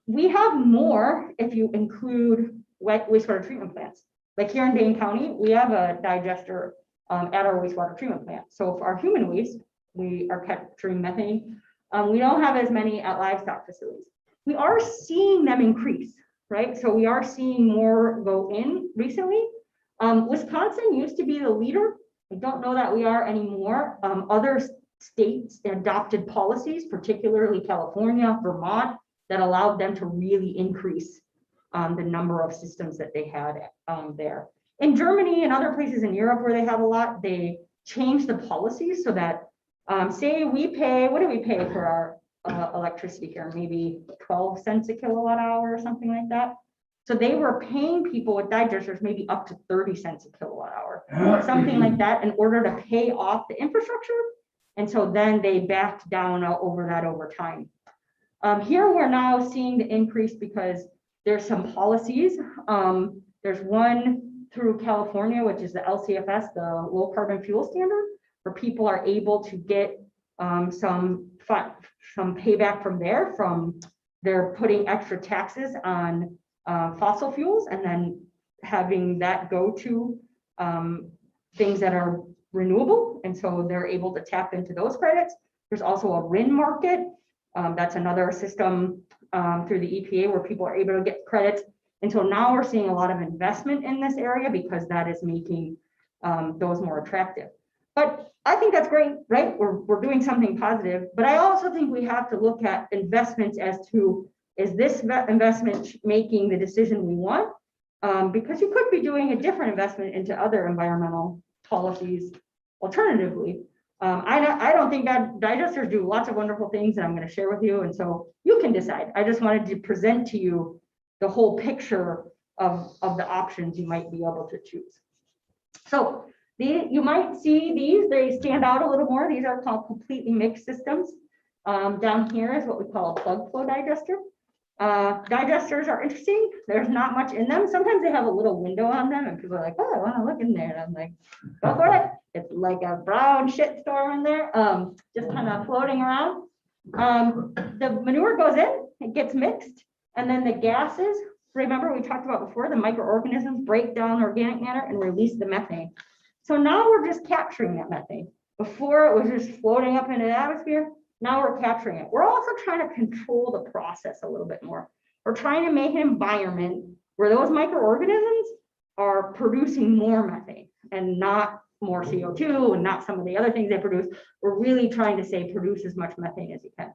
Speaker 2: We have more if you include wastewater treatment plants. Like here in Dane County, we have a digester at our wastewater treatment plant. So for our human waste, we are capturing methane. We don't have as many at livestock facilities. We are seeing them increase, right? So we are seeing more go in recently. Wisconsin used to be the leader. I don't know that we are anymore. Other states adopted policies, particularly California, Vermont, that allowed them to really increase the number of systems that they had there. In Germany and other places in Europe where they have a lot, they changed the policies so that say we pay, what do we pay for our electricity here? Maybe 12 cents a kilowatt hour or something like that. So they were paying people with digesters maybe up to 30 cents a kilowatt hour, something like that, in order to pay off the infrastructure. And so then they backed down over that over time. Here we're now seeing the increase because there's some policies. There's one through California, which is the LCFS, the low carbon fuel standard, where people are able to get some payback from there, from they're putting extra taxes on fossil fuels and then having that go to things that are renewable. And so they're able to tap into those credits. There's also a RIN market. That's another system through the EPA where people are able to get credits. And so now we're seeing a lot of investment in this area because that is making those more attractive. But I think that's great, right? We're doing something positive, but I also think we have to look at investments as to, is this investment making the decision we want? Because you could be doing a different investment into other environmental policies alternatively. I don't think that digesters do lots of wonderful things that I'm going to share with you. And so you can decide. I just wanted to present to you the whole picture of the options you might be able to choose. So you might see these, they stand out a little more. These are called completely mixed systems. Down here is what we call a plug flow digester. Digesters are interesting. There's not much in them. Sometimes they have a little window on them and people are like, oh, I want to look in there. And I'm like, go for it. It's like a brown shit storm in there, just kind of floating around. The manure goes in, it gets mixed, and then the gases, remember we talked about before, the microorganisms break down organic matter and release the methane. So now we're just capturing that methane. Before it was just floating up into the atmosphere. Now we're capturing it. We're also trying to control the process a little bit more. We're trying to make an environment where those microorganisms are producing more methane and not more CO2 and not some of the other things they produce. We're really trying to say produce as much methane as you can.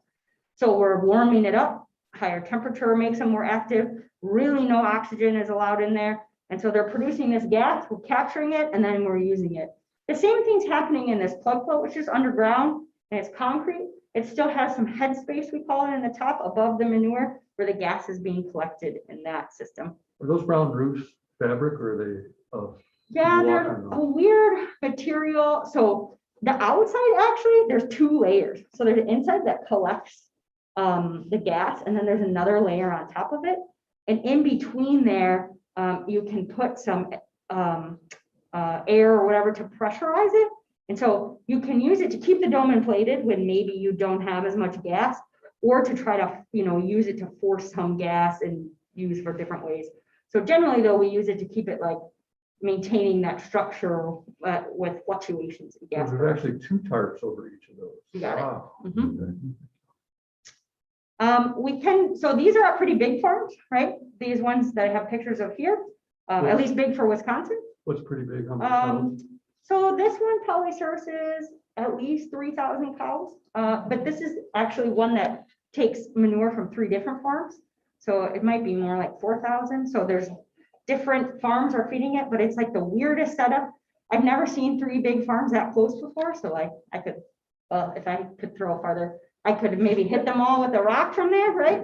Speaker 2: So we're warming it up. Higher temperature makes them more active. Really no oxygen is allowed in there. And so they're producing this gas, we're capturing it, and then we're using it. The same thing's happening in this plug float, which is underground, and it's concrete. It still has some headspace, we call it, in the top above the manure, where the gas is being collected in that system.
Speaker 1: Are those brown roofs fabric or are they of?
Speaker 2: Yeah, they're
Speaker 1: Water.
Speaker 2: a weird material. So the outside, actually, there's two layers. So there's an inside that collects the gas, and then there's another layer on top of it. And in between there, you can put some air or whatever to pressurize it. And so you can use it to keep the dome inflated when maybe you don't have as much gas, or to try to, use it to force some gas and use for different ways. So generally though, we use it to keep it like maintaining that structure with fluctuations in gas.
Speaker 1: There's actually two tarps over each of those.
Speaker 2: You got it.
Speaker 1: Wow.
Speaker 2: Mhm. So these are pretty big farms, right? These ones that I have pictures of here, at least big for Wisconsin.
Speaker 1: What's pretty big? How many cows?
Speaker 2: So this one probably services at least 3,000 cows, but this is actually one that takes manure from 3 different farms. So it might be more like 4,000. So there's different farms are feeding it, but it's like the weirdest setup. I've never seen 3 big farms that close before. So like I could, if I could throw farther, I could maybe hit them all with a rock from there, right?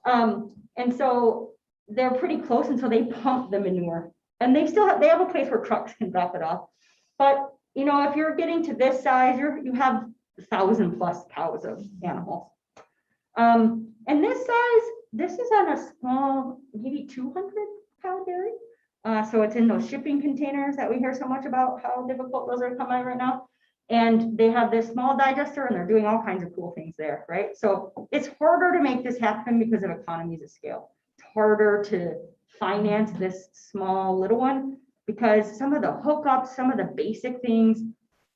Speaker 2: And so they're pretty close, and so they pump the manure, and they have a place where trucks can drop it off. But if you're getting to this size, you have 1,000+ cows of animals. And this size, this is on a small, maybe 200 cow dairy. So it's in those shipping containers that we hear so much about, how difficult those are coming right now. And they have this small digester, and they're doing all kinds of cool things there, right? So it's harder to make this happen because of economies of scale. It's harder to finance this small little one because some of the hookups, some of the basic things,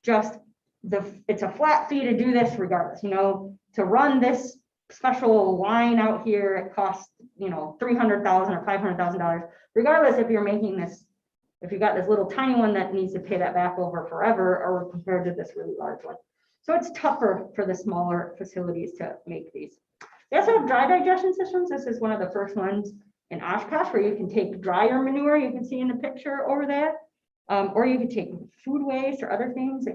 Speaker 2: it's a flat fee to do this regardless. To run this special line out here, it costs $300,000 or $500,000, regardless if you're making this. If you got this little tiny one that needs to pay that back over forever, or compared to this really large one. So it's tougher for the smaller facilities to make these. They also have dry digestion systems. This is one of the first ones in Oshkosh where you can take drier manure, you can see in the picture over there, or you can take food waste or other things.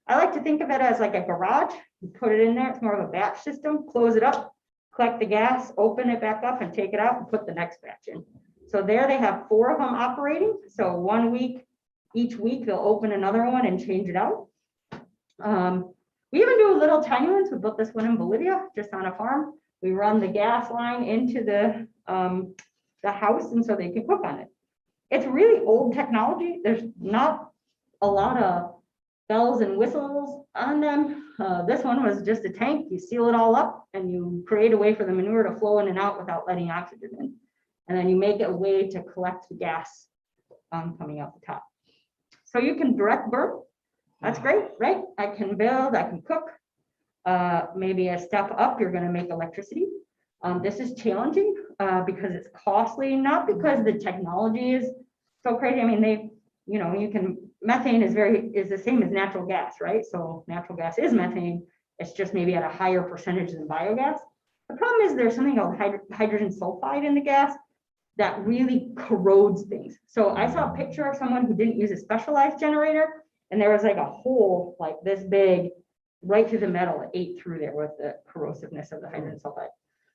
Speaker 2: I like to think of it as like a garage. You put it in there, it's more of a batch system, close it up, collect the gas, open it back up and take it out and put the next batch in. So there they have 4 of them operating. So 1 week, each week they'll open another one and change it out. We even do little tiny ones. We built this one in Bolivia, just on a farm. We run the gas line into the house, and so they can cook on it. It's really old technology. There's not a lot of bells and whistles on them. This one was just a tank. You seal it all up and you create a way for the manure to flow in and out without letting oxygen in. And then you make a way to collect the gas coming out the top. So you can direct burn. That's great, right? I can build, I can cook. Maybe a step up, you're going to make electricity. This is challenging because it's costly, not because the technology is so crazy. I mean, methane is the same as natural gas, right? So natural gas is methane. It's just maybe at a higher percentage than biogas. The problem is there's something called hydrogen sulfide in the gas that really corrodes things. So I saw a picture of someone who didn't use a specialized generator, and there was like a hole like this big right through the metal. It ate through there with the corrosiveness of the hydrogen sulfide.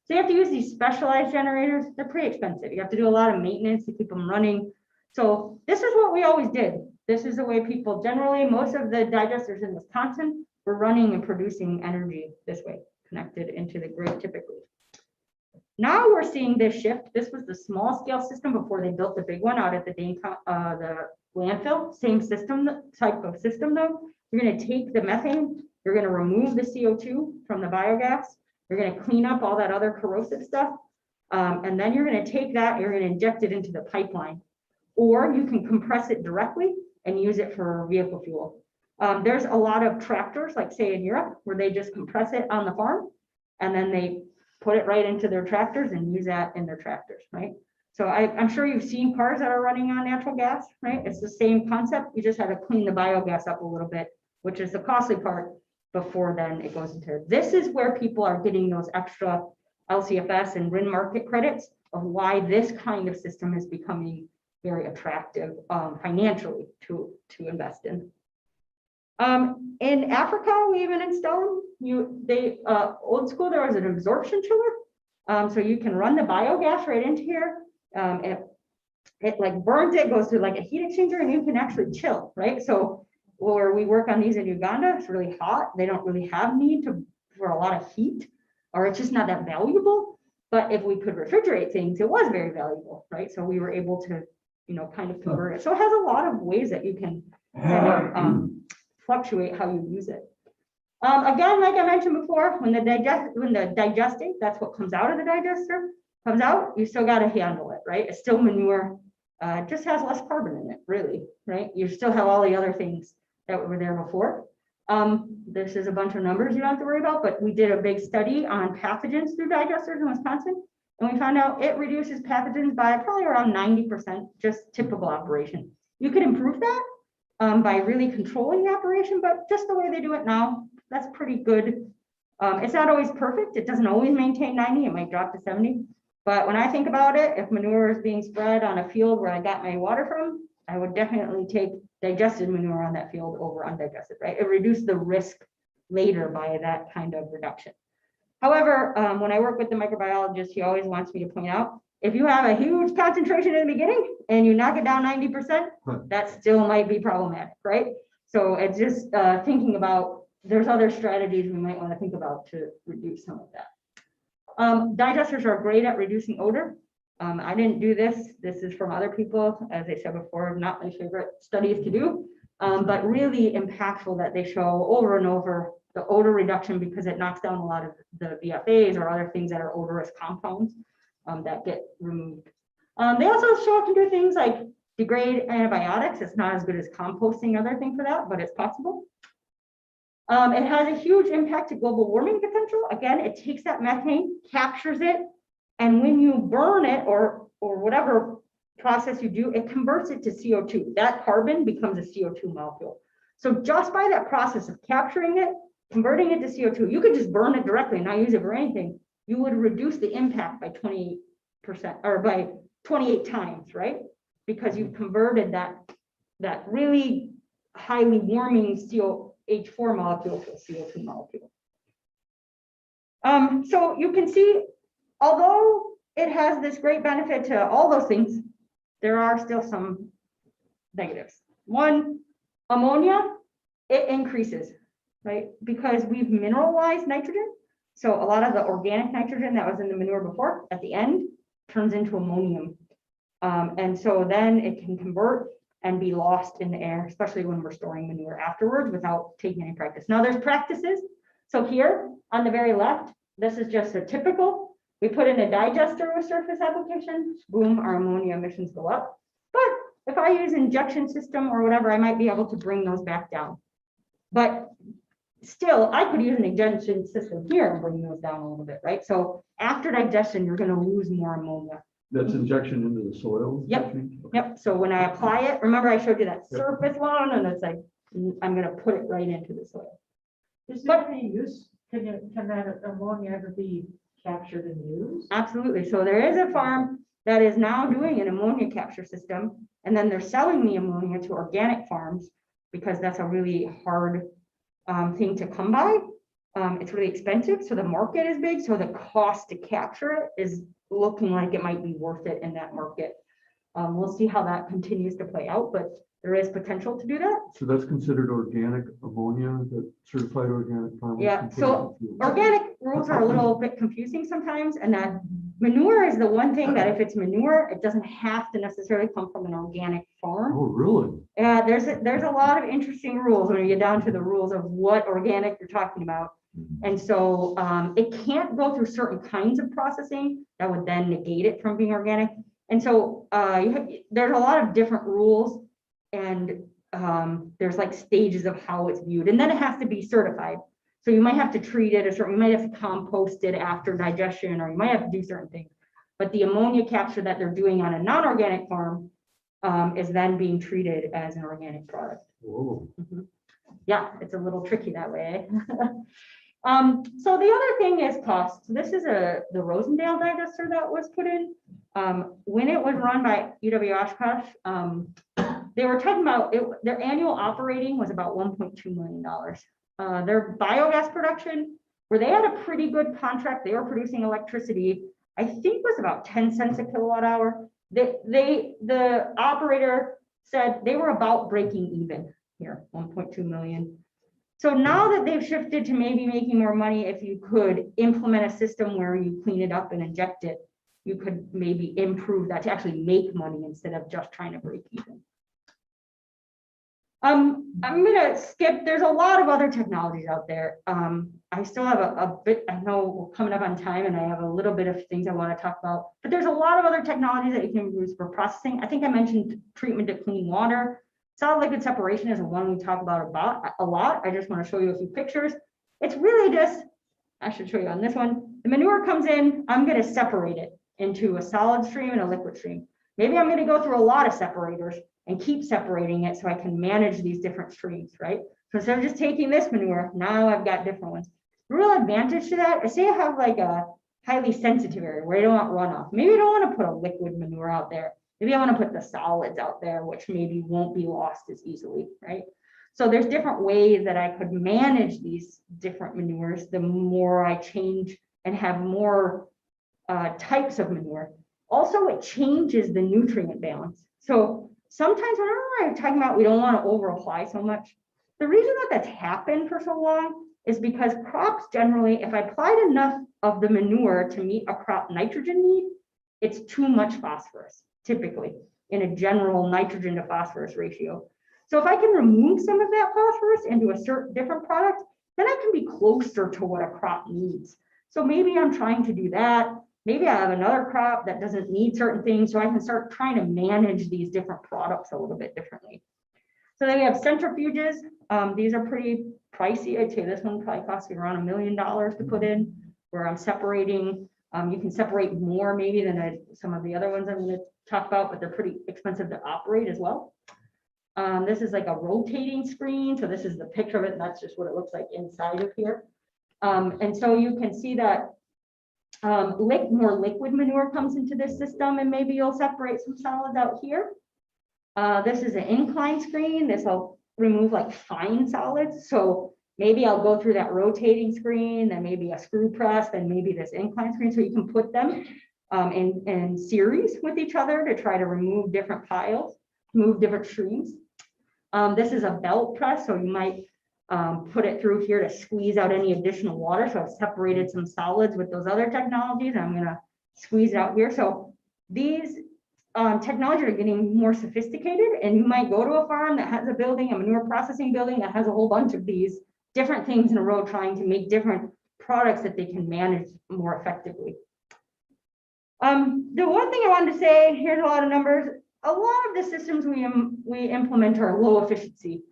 Speaker 2: So you have to use these specialized generators. They're pretty expensive. You have to do a lot of maintenance to keep them running. So this is what we always did. This is the way people generally, most of the digesters in Wisconsin were running and producing energy this way, connected into the grid typically. Now we're seeing this shift. This was the small scale system before they built the big one out at the landfill. Same system, type of system though. You're going to take the methane, you're going to remove the CO2 from the biogas, you're going to clean up all that other corrosive stuff, and then you're going to take that, you're going to inject it into the pipeline. Or you can compress it directly and use it for vehicle fuel. There's a lot of tractors, like say in Europe, where they just compress it on the farm, and then they put it right into their tractors and use that in their tractors, right? So I'm sure you've seen cars that are running on natural gas, right? It's the same concept. You just have to clean the biogas up a little bit, which is the costly part before then it goes into. This is where people are getting those extra LCFS and RIN market credits of why this kind of system is becoming very attractive financially to invest in. In Africa, we even installed old school, there was an absorption chiller. So you can run the biogas right into here. It like burns it, goes through like a heat exchanger, and you can actually chill, right? So where we work on these in Uganda, it's really hot. They don't really have need for a lot of heat, or it's just not that valuable. But if we could refrigerate things, it was very valuable, right? So we were able to, kind of convert it. So it has a lot of ways that you can kind of fluctuate how you use it. Again, like I mentioned before, when the digesting, that's what comes out of the digester, comes out, you still got to handle it, right? It's still manure, just has less carbon in it, really, right? You still have all the other things that were there before. This is a bunch of numbers you don't have to worry about, but we did a big study on pathogens through digesters in Wisconsin, and we found out it reduces pathogens by probably around 90%, just typical operation. You could improve that by really controlling the operation, but just the way they do it now, that's pretty good. It's not always perfect. It doesn't always maintain 90. It might drop to 70. But when I think about it, if manure is being spread on a field where I got my water from, I would definitely take digested manure on that field over undigested, right? It reduced the risk later by that kind of reduction. However, when I work with the microbiologist, he always wants me to point out, if you have a huge concentration in the beginning and you knock it down 90%, that still might be problematic, right? So it's just thinking about, there's other strategies we might want to think about to reduce some of that. Digesters are great at reducing odor. I didn't do this. This is from other people, as I said before, not my favorite studies to do, but really impactful that they show over and over the odor reduction, because it knocks down a lot of the VFAs or other things that are odorous compounds that get removed. They also show up to do things like degrade antibiotics. It's not as good as composting, other thing for that, but it's possible. It has a huge impact to global warming potential. Again, it takes that methane, captures it, and when you burn it or whatever process you do, it converts it to CO2. That carbon becomes a CO2 molecule. So just by that process of capturing it, converting it to CO2, you could just burn it directly and not use it for anything. You would reduce the impact by 20% or by 28 times, right? Because you've converted that really highly warming H4 molecule to a CO2 molecule. So you can see, although it has this great benefit to all those things, there are still some negatives. One, ammonia, it increases, right? Because we've mineralized nitrogen. So a lot of the organic nitrogen that was in the manure before, at the end, turns into ammonium. And so then it can convert and be lost in the air, especially when we're storing manure afterwards without taking any practice. Now there's practices. So here on the very left, this is just a typical, we put in a digester with surface application, boom, our ammonia emissions go up. But if I use injection system or whatever, I might be able to bring those back down. But still, I could use an injection system here and bring those down a little bit, right? So after digestion, you're going to lose more ammonia.
Speaker 1: That's injection into the soil?
Speaker 2: Yep. Yep. So when I apply it, remember I showed you that
Speaker 1: Yep.
Speaker 2: surface one, and it's like, I'm going to put it right into the soil.
Speaker 4: Is there any use? Can that ammonia ever be captured and used?
Speaker 2: Absolutely. So there is a farm that is now doing an ammonia capture system, and then they're selling the ammonia to organic farms because that's a really hard thing to come by. It's really expensive, so the market is big. So the cost to capture it is looking like it might be worth it in that market. We'll see how that continues to play out, but there is potential to do that.
Speaker 1: So that's considered organic ammonia, that certified organic farmers?
Speaker 2: Yeah,
Speaker 1: can put
Speaker 2: so
Speaker 1: in the field?
Speaker 2: organic rules are a little bit confusing sometimes, and that manure is the one thing that if it's manure, it doesn't have to necessarily come from an organic farm.
Speaker 1: Oh, really?
Speaker 2: Yeah, there's a lot of interesting rules when you get down to the rules of what organic you're talking about. And so it can't go through certain kinds of processing that would then negate it from being organic. And so there's a lot of different rules, and there's like stages of how it's viewed, and then it has to be certified. So you might have to treat it you might have to compost it after digestion, or you might have to do certain things. But the ammonia capture that they're doing on a non-organic farm is then being treated as an organic product.
Speaker 1: Whoa.
Speaker 2: Yeah, it's a little tricky that way. So the other thing is cost. This is the Rosendale digester that was put in. When it was run by UW Oshkosh, they were talking about their annual operating was about $1.2 million. Their biogas production, where they had a pretty good contract, they were producing electricity, I think was about 10 cents a kilowatt hour. The operator said they were about breaking even here, 1.2 million. So now that they've shifted to maybe making more money, if you could implement a system where you clean it up and inject it, you could maybe improve that to actually make money instead of just trying to break even. I'm gonna skip, there's a lot of other technologies out there. I still have a bit, I know we're coming up on time and I have a little bit of things I want to talk about, but there's a lot of other technologies that you can use for processing. I think I mentioned treatment to clean water. Solid liquid separation is the one we talk about a lot. I just want to show you a few pictures. It's really just, I should show you on this one. The manure comes in, I'm going to separate it into a solid stream and a liquid stream. Maybe I'm going to go through a lot of separators and keep separating it so I can manage these different streams, right? So instead of just taking this manure, now I've got different ones. The real advantage to that, I say I have like a highly sensitive area where I don't want runoff. Maybe I don't want to put a liquid manure out there. Maybe I want to put the solids out there, which maybe won't be lost as easily, right? So there's different ways that I could manage these different manures. The more I change and have more types of manure. Also, it changes the nutrient balance. So sometimes whenever I'm talking about we don't want to over apply so much, the reason that that's happened for so long is because crops generally, if I applied enough of the manure to meet a crop nitrogen need, it's too much phosphorus, typically, in a general nitrogen to phosphorus ratio. So if I can remove some of that phosphorus into a certain different product, then I can be closer to what a crop needs. So maybe I'm trying to do that. Maybe I have another crop that doesn't need certain things, so I can start trying to manage these different products a little bit differently. So then we have centrifuges. These are pretty pricey. I'd say this one probably costs me around $1 million to put in, where I'm separating. You can separate more maybe than some of the other ones I'm going to talk about, but they're pretty expensive to operate as well. This is like a rotating screen. So this is the picture of it, and that's just what it looks like inside of here. And so you can see that more liquid manure comes into this system, and maybe you'll separate some solids out here. This is an incline screen. This will remove like fine solids. So maybe I'll go through that rotating screen, then maybe a screw press, then maybe this incline screen. So you can put them in series with each other to try to remove different piles, move different streams. This is a belt press. So you might put it through here to squeeze out any additional water. So I've separated some solids with those other technologies. I'm going to squeeze it out here. So these technologies are getting more sophisticated, and you might go to a farm that has a building, a manure processing building that has a whole bunch of these different things in a row, trying to make different products that they can manage more effectively. The one thing I wanted to say, here's a lot of numbers. A lot of the systems we implement are low efficiency.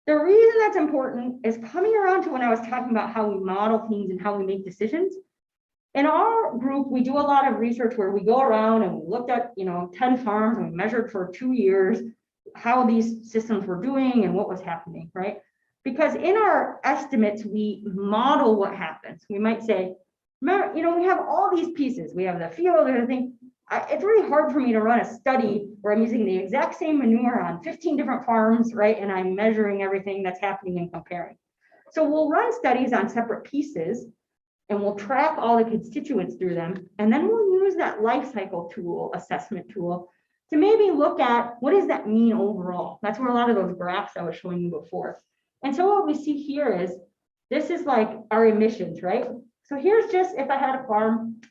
Speaker 2: The reason that's important is coming around to when I was talking about how we model things and how we make decisions. In our group, we do a lot of research where we go around and we looked at 10 farms and we measured for 2 years how these systems were doing and what was happening, right? Because in our estimates, we model what happens. We might say, remember, we have all these pieces. We have the field and everything. It's really hard for me to run a study where I'm using the exact same manure on 15 different farms, right? And I'm measuring everything that's happening and comparing. So we'll run studies on separate pieces, and we'll track all the constituents through them. And then we'll use that life cycle tool, assessment tool, to maybe look at what does that mean overall. That's where a lot of those graphs I was showing you before. And so what we see here is, this is like our emissions, right? So here's just if I had a farm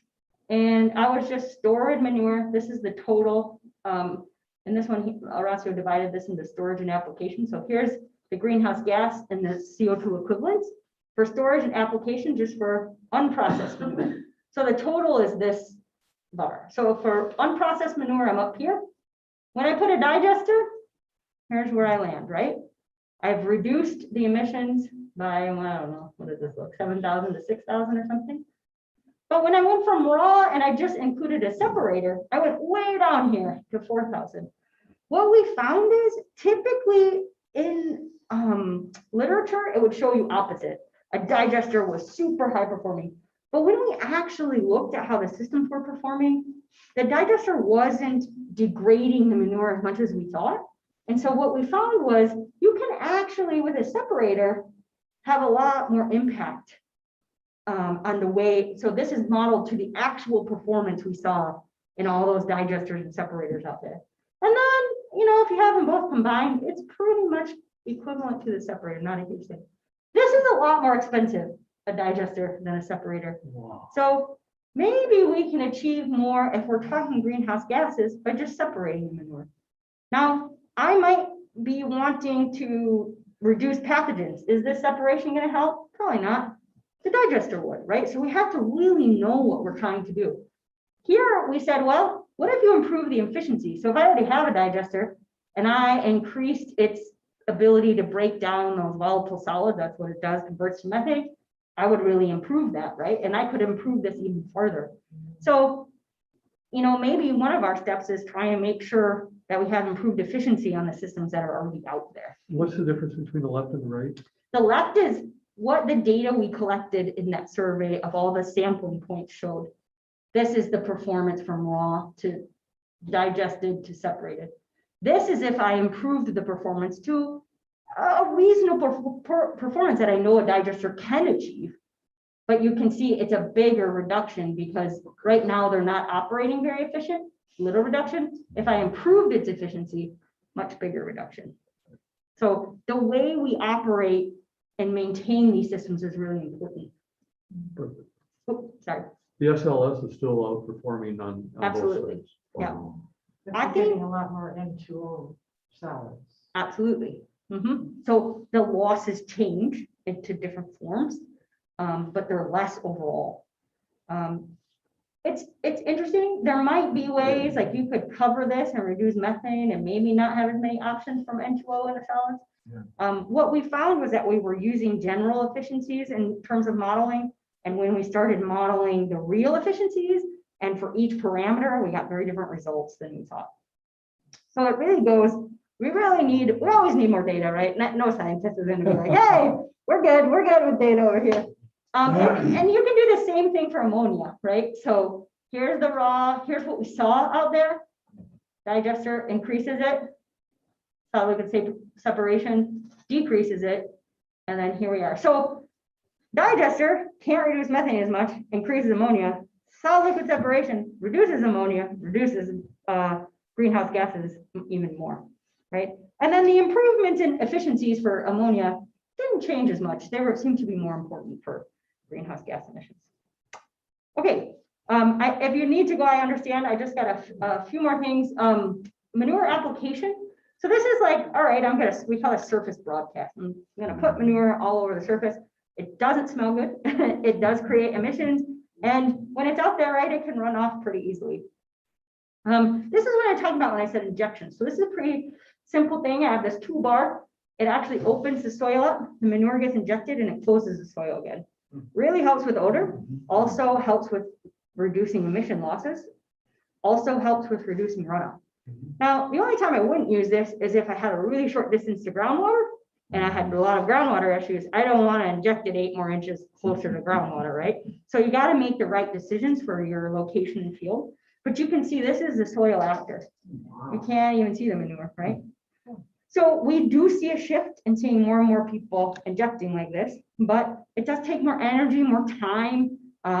Speaker 2: and I was just storing manure. This is the total. And this one, Horacio divided this into storage and application. So here's the greenhouse gas and the CO2 equivalents for storage and application, just for unprocessed manure. So the total is this bar. So for unprocessed manure, I'm up here. When I put a digester, here's where I land, right? I've reduced the emissions by, well, I don't know, what does this look, 7,000 to 6,000 or something. But when I went from raw and I just included a separator, I went way down here to 4,000. What we found is typically in literature, it would show you opposite. A digester was super high performing. But when we actually looked at how the systems were performing, the digester wasn't degrading the manure as much as we thought. And so what we found was you can actually, with a separator, have a lot more impact on the way. So this is modeled to the actual performance we saw in all those digesters and separators out there. And then, if you have them both combined, it's pretty much equivalent to the separator, not a huge thing. This is a lot more expensive, a digester, than a separator.
Speaker 3: Wow.
Speaker 2: So maybe we can achieve more if we're talking greenhouse gases by just separating the manure. Now, I might be wanting to reduce pathogens. Is this separation going to help? Probably not. The digester would, right? So we have to really know what we're trying to do. Here we said, well, what if you improve the efficiency? So if I already have a digester and I increased its ability to break down those volatile solids, that's what it does, converts to methane, I would really improve that, right? And I could improve this even further. So, maybe one of our steps is trying to make sure that we have improved efficiency on the systems that are already out there.
Speaker 1: What's the difference between the left and the right?
Speaker 2: The left is what the data we collected in that survey of all the sampling points showed. This is the performance from raw to digested to separated. This is if I improved the performance to a reasonable performance that I know a digester can achieve. But you can see it's a bigger reduction because right now they're not operating very efficient, little reduction. If I improved its efficiency, much bigger reduction. So the way we operate and maintain these systems is really important.
Speaker 1: Perfect.
Speaker 2: Oh, sorry.
Speaker 1: The SLS is still outperforming on both
Speaker 2: Absolutely.
Speaker 1: sides.
Speaker 2: Yeah.
Speaker 4: But
Speaker 2: I
Speaker 4: you're
Speaker 2: think-
Speaker 4: getting a lot more N2O solids.
Speaker 2: Absolutely. So the losses change into different forms, but they're less overall. It's interesting. There might be ways like you could cover this and reduce methane and maybe not have as many options from N2O in the solids.
Speaker 3: Yeah.
Speaker 2: What we found was that we were using general efficiencies in terms of modeling. And when we started modeling the real efficiencies and for each parameter, we got very different results than we thought. So it really goes, we always need more data, right? No scientist is going to be like, hey, we're good with data over here. And you can do the same thing for ammonia, right? So here's the raw, here's what we saw out there. Digester increases it. Solid liquid separation decreases it. And then here we are. So digester can't reduce methane as much, increases ammonia. Solid liquid separation reduces ammonia, reduces greenhouse gases even more, right? And then the improvements in efficiencies for ammonia didn't change as much. They seem to be more important for greenhouse gas emissions. Okay, if you need to go, I understand. I just got a few more things. Manure application. So this is like, all right, we call it surface broadcast. I'm gonna put manure all over the surface. It doesn't smell good. It does create emissions. And when it's out there, right, it can run off pretty easily. This is what I talked about when I said injection. So this is a pretty simple thing. I have this toolbar. It actually opens the soil up, the manure gets injected and it closes the soil again. Really helps with odor, also helps with reducing emission losses, also helps with reducing runoff. Now, the only time I wouldn't use this is if I had a really short distance to groundwater and I had a lot of groundwater issues. I don't want to inject it 8 more inches closer to groundwater, right? So you got to make the right decisions for your location and field. But you can see this is the soil after. You can't even see the manure, right? So we do see a shift in seeing more and more people injecting like this, but it does take more energy, more time,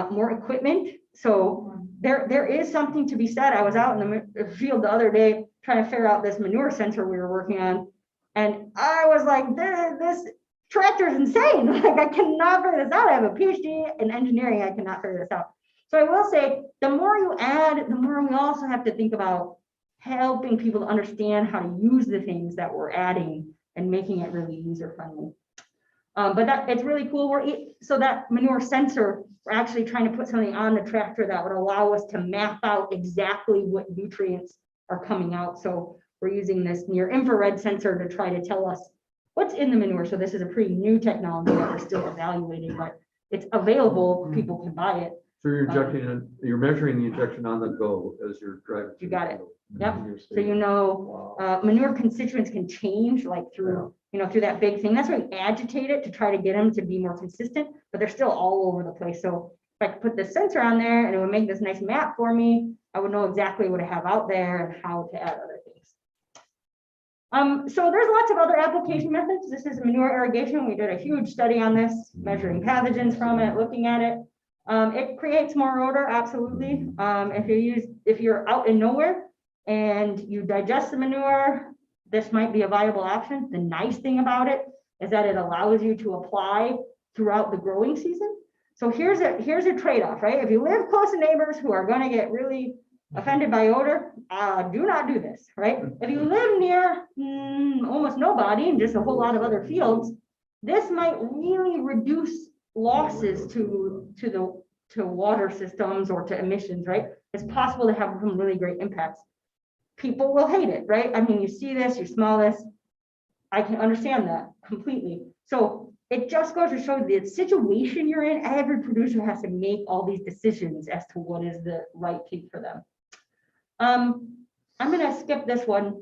Speaker 2: more equipment. So there is something to be said. I was out in the field the other day trying to figure out this manure sensor we were working on. And I was like, this tractor is insane. Like, I cannot figure this out. I have a PhD in engineering. I cannot figure this out. So I will say, the more you add, the more we also have to think about helping people to understand how to use the things that we're adding and making it really user friendly. But it's really cool. So that manure sensor, we're actually trying to put something on the tractor that would allow us to map out exactly what nutrients are coming out. So we're using this near infrared sensor to try to tell us what's in the manure. So this is a pretty new technology that we're still evaluating, but it's available. People can buy it.
Speaker 1: So you're injecting it, you're measuring the injection on the go as you're driving.
Speaker 2: You got it. Yep.
Speaker 1: You're
Speaker 2: So you know, manure constituents can change like through, through that big thing. That's why we agitate it to try to get them to be more consistent, but they're still all over the place. So if I could put this sensor on there and it would make this nice map for me, I would know exactly what I have out there and how to add other things. So there's lots of other application methods. This is manure irrigation. We did a huge study on this, measuring pathogens from it, looking at it. It creates more odor, absolutely. If you're out in nowhere and you digest the manure, this might be a viable option. The nice thing about it is that it allows you to apply throughout the growing season. So here's a trade-off, right? If you live close to neighbors who are going to get really offended by odor, do not do this, right? If you live near almost nobody and just a whole lot of other fields, this might really reduce losses to water systems or to emissions, right? It's possible to have some really great impacts. People will hate it, right? I mean, you see this, you smell this. I can understand that completely. So it just goes to show the situation you're in. Every producer has to make all these decisions as to what is the right thing for them. I'm going to skip this one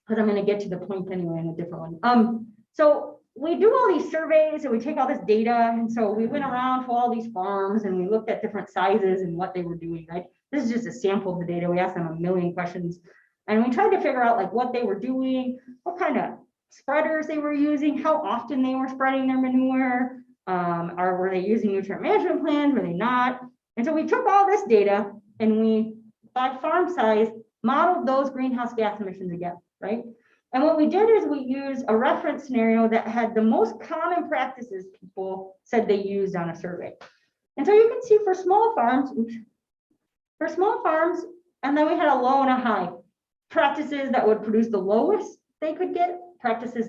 Speaker 2: because I'm going to get to the point anyway in a different one. So we do all these surveys and we take all this data. And so we went around to all these farms and we looked at different sizes and what they were doing, right? This is just a sample of the data. We asked them a million questions and we tried to figure out like what they were doing, what kind of spreaders they were using, how often they were spreading their manure, or were they using nutrient management plans, were they not? And so we took all this data and we, by farm size, modeled those greenhouse gas emissions again, right? And what we did is we used a reference scenario that had the most common practices people said they used on a survey. And so you can see for small farms, and then we had a low and a high. Practices that would produce the lowest they could get, practices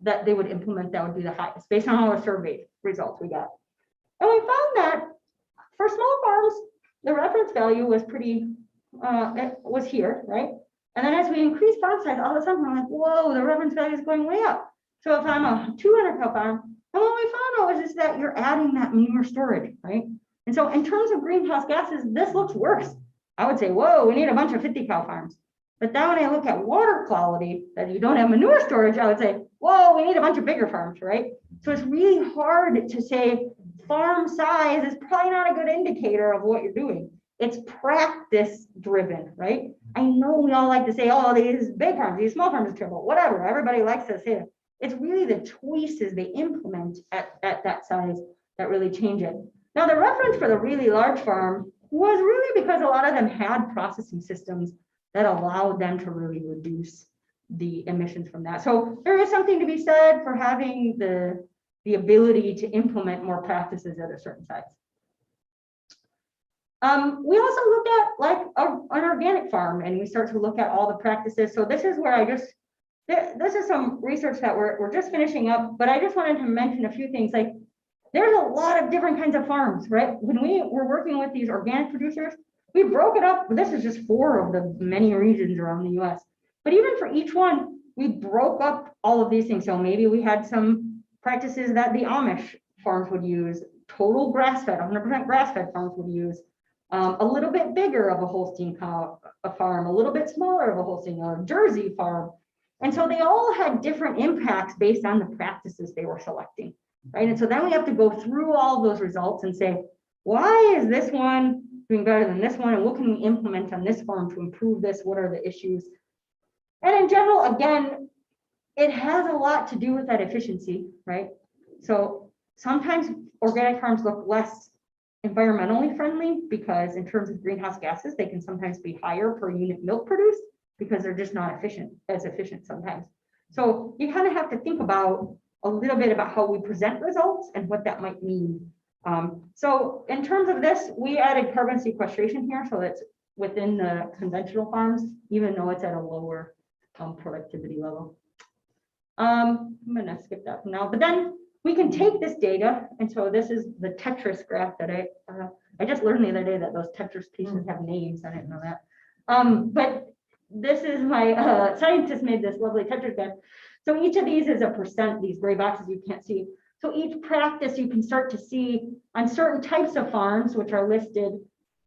Speaker 2: that they would implement that would be the highest, based on all the survey results we got. And we found that for small farms, the reference value was pretty, it was here, right? And then as we increase farm size, all of a sudden we're like, whoa, the reference value is going way up. So if I'm a 200 cow farm, and what we found out was just that you're adding that manure storage, right? And so in terms of greenhouse gases, this looks worse. I would say, whoa, we need a bunch of 50 cow farms. But then when I look at water quality, that you don't have manure storage, I would say, whoa, we need a bunch of bigger farms, right? So it's really hard to say farm size is probably not a good indicator of what you're doing. It's practice driven, right? I know we all like to say, oh, these big farms, these small farms are terrible, whatever. Everybody likes to say it. It's really the choices they implement at that size that really change it. Now, the reference for the really large farm was really because a lot of them had processing systems that allowed them to really reduce the emissions from that. So there is something to be said for having the ability to implement more practices at a certain size. We also look at like an organic farm and we start to look at all the practices. So this is where this is some research that we're just finishing up, but I just wanted to mention a few things. Like there's a lot of different kinds of farms, right? When we were working with these organic producers, we broke it up. This is just 4 of the many regions around the US. But even for each one, we broke up all of these things. So maybe we had some practices that the Amish farms would use, total grass-fed, 100% grass-fed farms would use, a little bit bigger of a Holstein cow, a farm, a little bit smaller of a Holstein, a Jersey farm. And so they all had different impacts based on the practices they were selecting, right? And so then we have to go through all of those results and say, why is this one doing better than this one? And what can we implement on this farm to improve this? What are the issues? And in general, again, it has a lot to do with that efficiency, right? So sometimes organic farms look less environmentally friendly because in terms of greenhouse gases, they can sometimes be higher per unit milk produced because they're just not as efficient sometimes. So you kind of have to think about a little bit about how we present results and what that might mean. So in terms of this, we added carbon sequestration here. So that's within the conventional farms, even though it's at a lower productivity level. I'm gonna skip that for now, but then we can take this data. And so this is the Tetris graph that I just learned the other day that those Tetris pieces have names. I didn't know that. But this is my scientist made this lovely Tetris graph. So each of these is a percent, these gray boxes you can't see. So each practice you can start to see on certain types of farms, which are listed,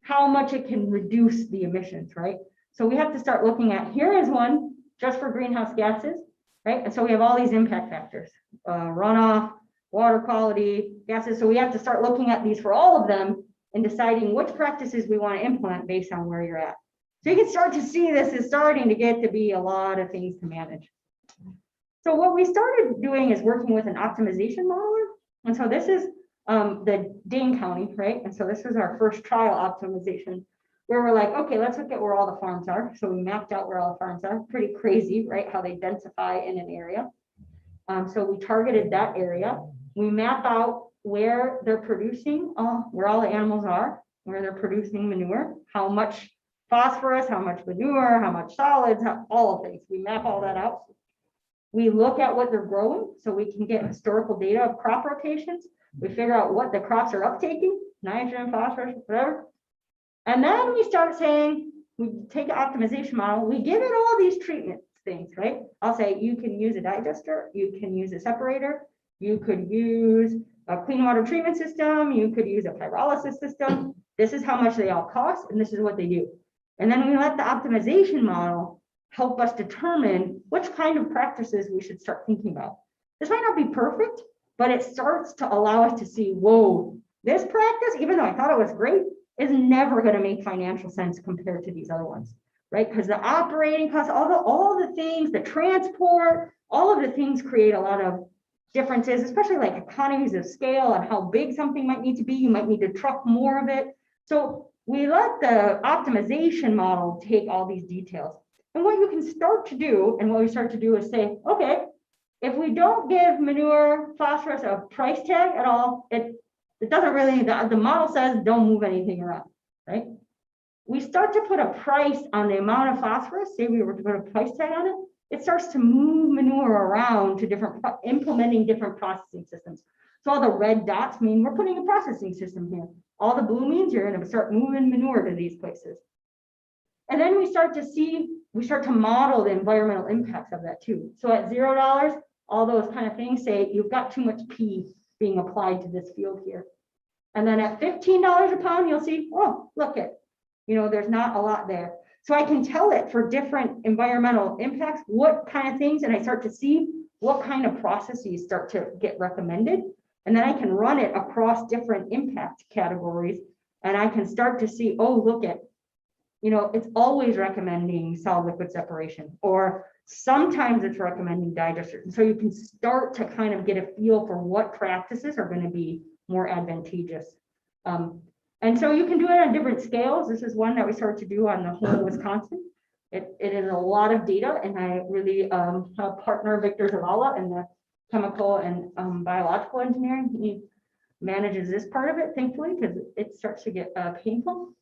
Speaker 2: how much it can reduce the emissions, right? So we have to start looking at, here is one just for greenhouse gases, right? And so we have all these impact factors, runoff, water quality, gases. So we have to start looking at these for all of them and deciding which practices we want to implement based on where you're at. So you can start to see this is starting to get to be a lot of things to manage. So what we started doing is working with an optimization modeler. And so this is the Dane County, right? And so this was our first trial optimization where we're like, okay, let's look at where all the farms are. So we mapped out where all the farms are. Pretty crazy, right? How they densify in an area. So we targeted that area. We map out where they're producing, where all the animals are, where they're producing manure, how much phosphorus, how much manure, how much solids, all of things. We map all that out. We look at what they're growing so we can get historical data of crop rotations. We figure out what the crops are uptaking, nitrogen, phosphorus, whatever. And then we start saying, we take an optimization model, we give it all these treatment things, right? I'll say you can use a digester, you can use a separator, you could use a clean water treatment system, you could use a pyrolysis system. This is how much they all cost, and this is what they do. And then we let the optimization model help us determine which kind of practices we should start thinking about. This might not be perfect, but it starts to allow us to see, whoa, this practice, even though I thought it was great, is never going to make financial sense compared to these other ones, right? Because the operating costs, all the things, the transport, all of the things create a lot of differences, especially like economies of scale on how big something might need to be. You might need to truck more of it. So we let the optimization model take all these details. And what you can start to do, and what we start to do is say, okay, if we don't give manure, phosphorus a price tag at all, it doesn't really, the model says don't move anything around, right? We start to put a price on the amount of phosphorus, say we were to put a price tag on it, it starts to move manure around to different, implementing different processing systems. So all the red dots mean we're putting a processing system here. All the blue means you're going to start moving manure to these places. And then we start to model the environmental impacts of that too. So at $0, all those kind of things say you've got too much P being applied to this field here. And then at $15 a pound, you'll see, oh, look it, there's not a lot there. So I can tell it for different environmental impacts, what kind of things, and I start to see what kind of processes start to get recommended. And then I can run it across different impact categories. And I can start to see, oh, look at, it's always recommending solid liquid separation, or sometimes it's recommending digesters. So you can start to kind of get a feel for what practices are going to be more advantageous. And so you can do it on different scales. This is one that we started to do on the whole of Wisconsin. It is a lot of data, and I really have partner Victor Zavala in the chemical and biological engineering. He manages this part of it, thankfully, because it starts to get painful.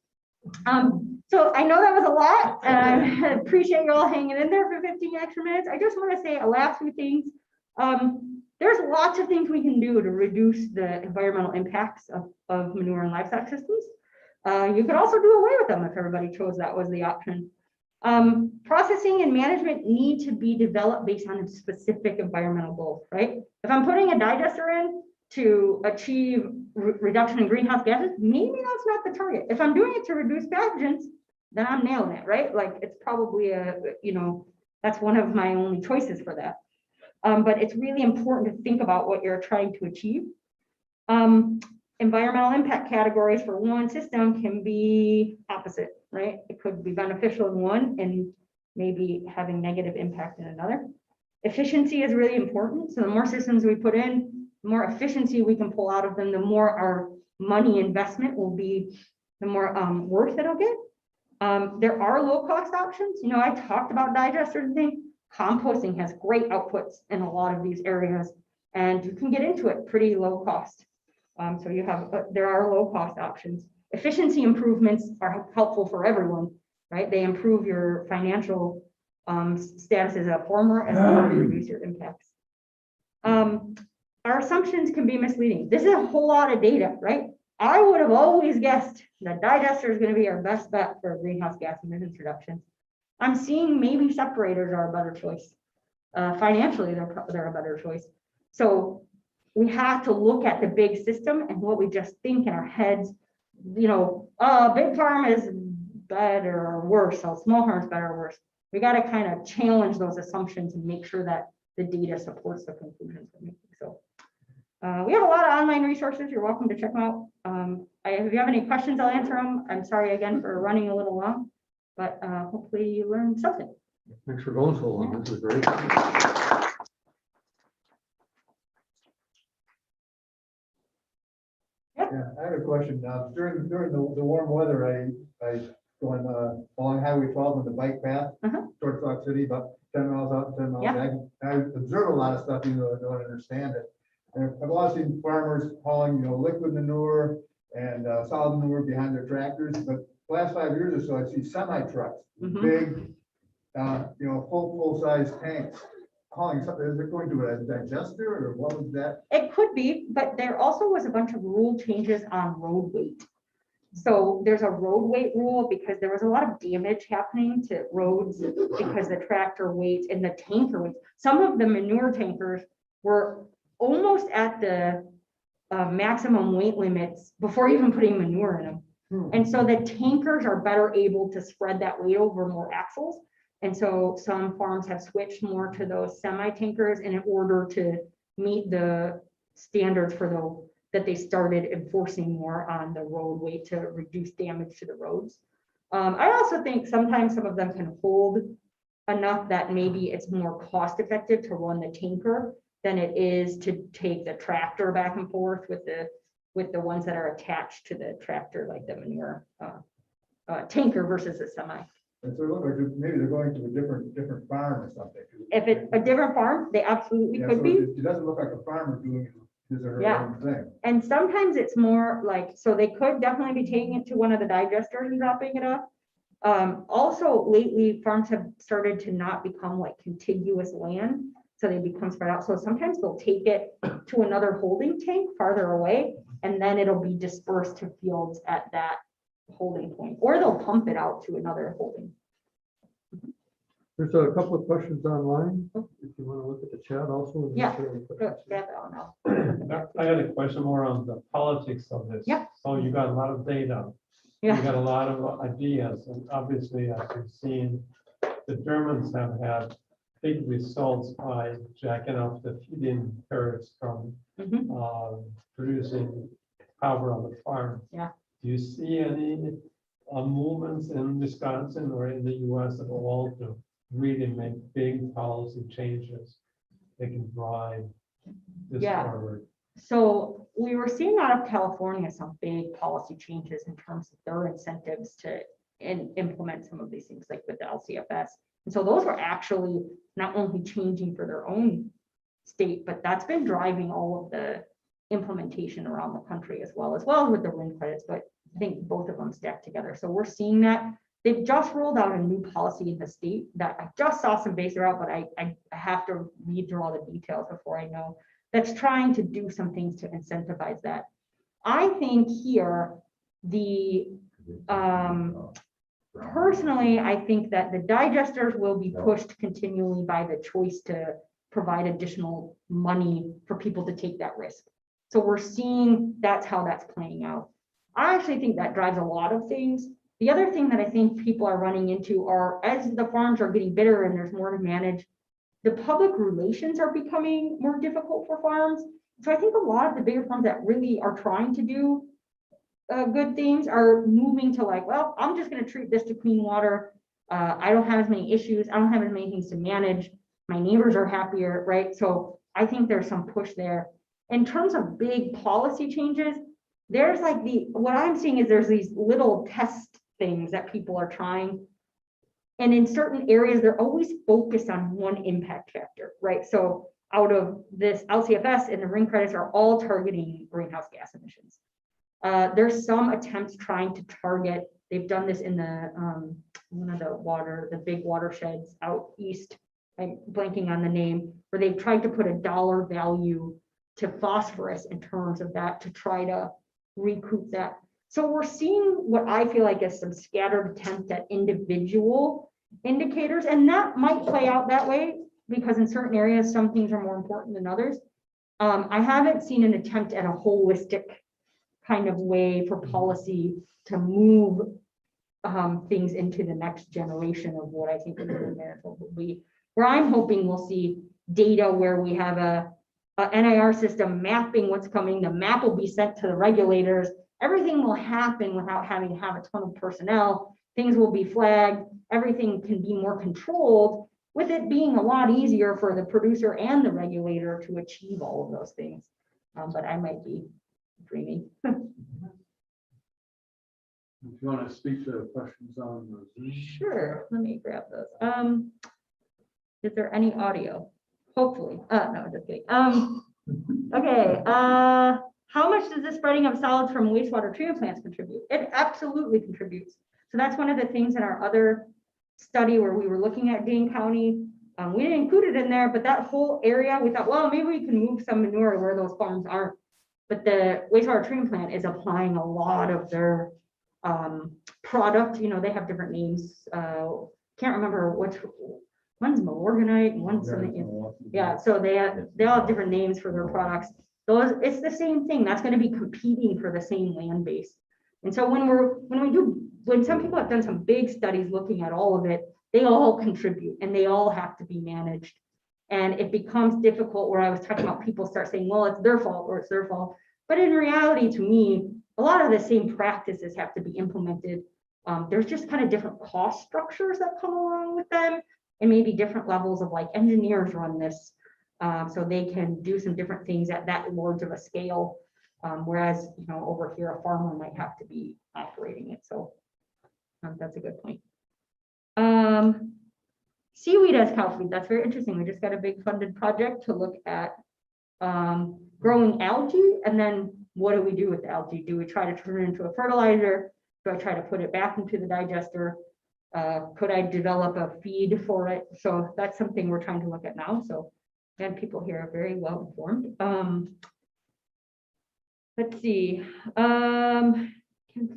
Speaker 2: So I know that was a lot, and I appreciate you all hanging in there for 15 extra minutes. I just want to say a last few things. There's lots of things we can do to reduce the environmental impacts of manure and livestock systems. You could also do away with them if everybody chose that was the option. Processing and management need to be developed based on specific environmental goals, right? If I'm putting a digester in to achieve reduction in greenhouse gases, maybe that's not the target. If I'm doing it to reduce pathogens, then I'm nailing it, right? Like it's probably that's one of my only choices for that. But it's really important to think about what you're trying to achieve. Environmental impact categories for one system can be opposite, right? It could be beneficial in one and maybe having negative impact in another. Efficiency is really important. So the more systems we put in, the more efficiency we can pull out of them, the more our money investment will be, the more worth it'll get. There are low cost options. I talked about digesters and things. Composting has great outputs in a lot of these areas, and you can get into it pretty low cost. So there are low cost options. Efficiency improvements are helpful for everyone, right? They improve your financial status as a farmer as well as reduce your impacts. Our assumptions can be misleading. This is a whole lot of data, right? I would have always guessed that digester is going to be our best bet for greenhouse gas emissions reduction. I'm seeing maybe separators are a better choice. Financially, they're a better choice. So we have to look at the big system and what we just think in our heads. Big farm is better or worse, so small farm is better or worse. We got to kind of challenge those assumptions and make sure that the data supports the conclusions we're making. So We have a lot of online resources. You're welcome to check them out. If you have any questions, I'll answer them. I'm sorry again for running a little long, but hopefully you learned something.
Speaker 1: Thanks for going so long. This is great.
Speaker 5: Yeah, I have a question. During the warm weather, I going along Highway 12 on the bike path towards Rock City, about 10 miles out, 10 miles back. I observe a lot of stuff, even though I don't understand it. And I've also seen farmers hauling, liquid manure and solid manure behind their tractors. But the last 5 years or so, I see semi trucks, big, full-size tanks hauling something. Is it going to a digester or what was that?
Speaker 2: It could be, but there also was a bunch of rule changes on road weight. So there's a road weight rule because there was a lot of damage happening to roads because the tractor weights and the tanker weights. Some of the manure tankers were almost at the maximum weight limits before even putting manure in them. And so the tankers are better able to spread that weight over more axles. And so some farms have switched more to those semi-tankers in order to meet the standards for the that they started enforcing more on the road weight to reduce damage to the roads. I also think sometimes some of them can hold enough that maybe it's more cost effective to run the tanker than it is to take the tractor back and forth with the ones that are attached to the tractor, like the manure tanker versus a semi.
Speaker 5: And so it looks like maybe they're going to a different farm or something.
Speaker 2: If it's a different farm, they absolutely could
Speaker 5: so
Speaker 2: be.
Speaker 5: It doesn't look like a farmer doing his or her own thing.
Speaker 2: And sometimes it's more like, so they could definitely be taking it to one of the digesters and dropping it off. Also lately farms have started to not become like contiguous land. So they become spread out. So sometimes they'll take it to another holding tank farther away, and then it'll be dispersed to fields at that holding point, or they'll pump it out to another holding.
Speaker 1: There's a couple of questions online. If you want to look at the chat also.
Speaker 2: Yeah. Grab that one out.
Speaker 6: I got a question more on the politics of this.
Speaker 2: Yeah.
Speaker 6: So you got a lot of data.
Speaker 2: Yeah.
Speaker 6: You got a lot of ideas, and obviously, as you've seen, the Germans have had big results by jacking up the feed-in curves from producing power on the farm.
Speaker 2: Yeah.
Speaker 6: Do you see any movements in Wisconsin or in the US at all to really make big policy changes that can drive this forward?
Speaker 2: So we were seeing out of California some big policy changes in terms of their incentives to implement some of these things, like with the LCFS. And so those were actually not only changing for their own state, but that's been driving all of the implementation around the country as well as with the RIN credits. But I think both of them stack together. So we're seeing that. They've just rolled out a new policy in the state that I just saw some base out, but I have to read through all the details before I know. That's trying to do some things to incentivize that. I think here, personally, I think that the digesters will be pushed continually by the choice to provide additional money for people to take that risk. So we're seeing that's how that's playing out. I actually think that drives a lot of things. The other thing that I think people are running into are, as the farms are getting bigger and there's more to manage, the public relations are becoming more difficult for farms. So I think a lot of the bigger farms that really are trying to do good things are moving to like, well, I'm just going to treat this to clean water. I don't have as many issues. I don't have as many things to manage. My neighbors are happier, right? So I think there's some push there. In terms of big policy changes, there's like what I'm seeing is there's these little test things that people are trying. And in certain areas, they're always focused on one impact factor, right? So out of this LCFS and the RIN credits are all targeting greenhouse gas emissions. There's some attempts trying to target, they've done this in the one of the big watersheds out east, I'm blanking on the name, where they've tried to put a dollar value to phosphorus in terms of that to try to recoup that. So we're seeing what I feel like is some scattered attempts at individual indicators, and that might play out that way because in certain areas, some things are more important than others. I haven't seen an attempt at a holistic kind of way for policy to move things into the next generation of what I think America will be. Where I'm hoping we'll see data where we have NIR system mapping what's coming. The map will be sent to the regulators. Everything will happen without having to have a ton of personnel. Things will be flagged. Everything can be more controlled, with it being a lot easier for the producer and the regulator to achieve all of those things. But I might be dreaming.
Speaker 1: If you want to speak to questions on those.
Speaker 2: Sure, let me grab those. Is there any audio? Hopefully, no, just kidding. Okay, how much does the spreading of solids from wastewater treatment plants contribute? It absolutely contributes. So that's one of the things in our other study where we were looking at Dane County. We didn't include it in there, but that whole area, we thought, well, maybe we can move some manure where those farms aren't. But the wastewater treatment plant is applying a lot of their product. You know, they have different names. Can't remember which one's Malorganite and one's something. Yeah, so they all have different names for their products. Those, it's the same thing. That's going to be competing for the same land base. And so when some people have done some big studies looking at all of it, they all contribute and they all have to be managed. And it becomes difficult where I was talking about people start saying, well, it's their fault or it's their fault. But in reality, to me, a lot of the same practices have to be implemented. There's just kind of different cost structures that come along with them, and maybe different levels of like engineers run this. So they can do some different things at that large of a scale. Whereas, you know, over here, a farmer might have to be operating it. So that's a good point. Seaweed as cow food. That's very interesting. We just got a big funded project to look at growing algae. And then what do we do with the algae? Do we try to turn it into a fertilizer? Do I try to put it back into the digester? Could I develop a feed for it? So that's something we're trying to look at now. So, and people here are very well informed. Let's see. Can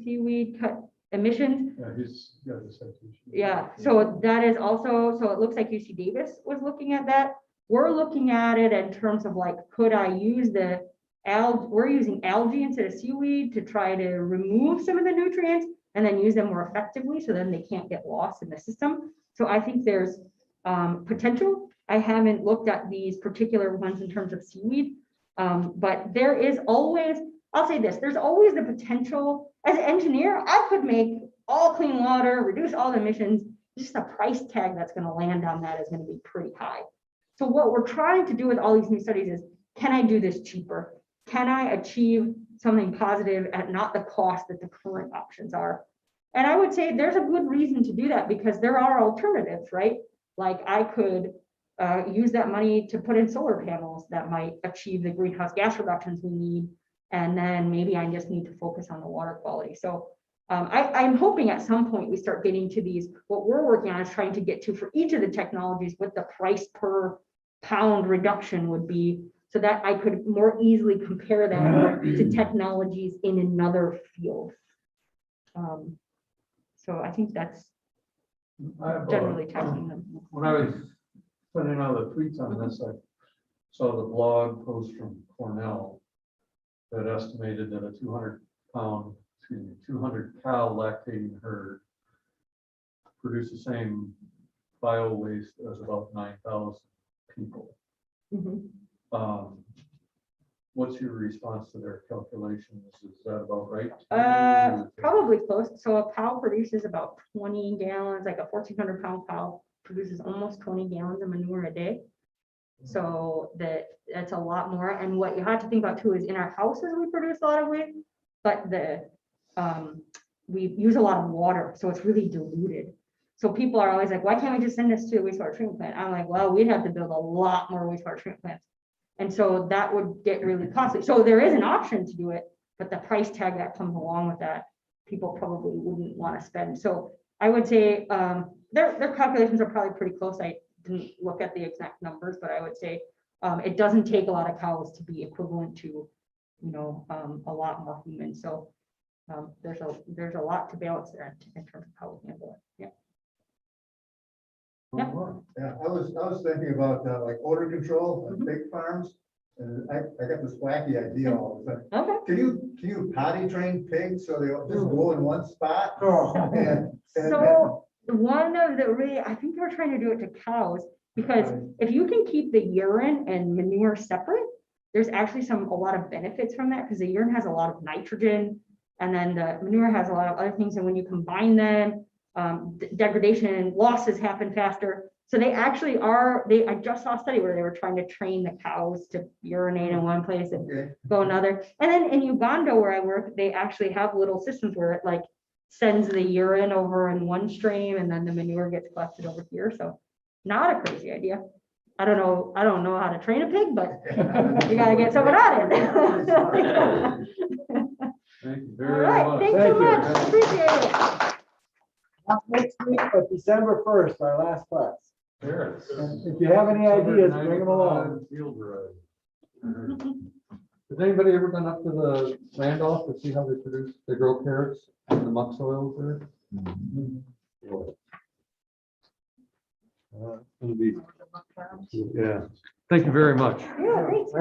Speaker 2: seaweed cut emissions?
Speaker 1: Yeah, he's got a citation.
Speaker 2: Yeah, so that is also, so it looks like UC Davis was looking at that. We're looking at it in terms of like, could I use the algae? We're using algae instead of seaweed to try to remove some of the nutrients and then use them more effectively so then they can't get lost in the system. So I think there's potential. I haven't looked at these particular ones in terms of seaweed, but there is always, I'll say this, there's always the potential. As an engineer, I could make all clean water, reduce all the emissions, just the price tag that's going to land on that is going to be pretty high. So what we're trying to do with all these new studies is, can I do this cheaper? Can I achieve something positive at not the cost that the current options are? And I would say there's a good reason to do that because there are alternatives, right? Like I could use that money to put in solar panels that might achieve the greenhouse gas reductions we need. And then maybe I just need to focus on the water quality. So I'm hoping at some point we start getting to these, what we're working on is trying to get to for each of the technologies what the price per pound reduction would be so that I could more easily compare that to technologies in another field. So I think that's generally tackling them.
Speaker 1: When I was putting out the tweets on this, I saw the blog post from Cornell that estimated that a 200 cow lactating herd produce the same bio waste as about 9,000 people.
Speaker 2: Mm-hmm.
Speaker 1: What's your response to their calculations? Is that about right?
Speaker 2: Probably close. So a cow produces about 20 gallons, like a 1,400 pound cow produces almost 20 gallons of manure a day. So that's a lot more. And what you have to think about too is in our houses, we produce a lot of waste, but we use a lot of water. So it's really diluted. So people are always like, why can't we just send this to a wastewater treatment plant? I'm like, well, we'd have to build a lot more wastewater treatment plants. And so that would get really costly. So there is an option to do it, but the price tag that comes along with that, people probably wouldn't want to spend. So I would say their calculations are probably pretty close. I didn't look at the exact numbers, but I would say it doesn't take a lot of cows to be equivalent to, you know, a lot more humans. So there's a lot to balance there in terms of how we handle it. Yeah. Yep.
Speaker 5: Yeah, I was thinking about like odor control and pig farms, and I got this wacky idea all of a sudden.
Speaker 2: Okay.
Speaker 5: Can you potty train pigs so they just go in one spot?
Speaker 2: So one of the really, I think we're trying to do it to cows because if you can keep the urine and manure separate, there's actually a lot of benefits from that because the urine has a lot of nitrogen and then the manure has a lot of other things. And when you combine them, degradation and losses happen faster. So they actually I just saw a study where they were trying to train the cows to urinate in one place and go another. And then in Uganda where I work, they actually have little systems where it like sends the urine over in one stream and then the manure gets collected over here. So not a crazy idea. I don't know how to train a pig, but you gotta get someone on it.
Speaker 1: Thank you
Speaker 2: All
Speaker 1: very
Speaker 2: right,
Speaker 1: much.
Speaker 2: thanks so much. Appreciate it.
Speaker 3: Not next week, but December 1st, our last class.
Speaker 1: There.
Speaker 3: And if you have any ideas, bring them along.
Speaker 1: Field variety. Has anybody ever been up to the Randolph to see how they grow carrots in the muck soils there? It's gonna be, yeah. Thank you very much.
Speaker 2: Yeah, thanks.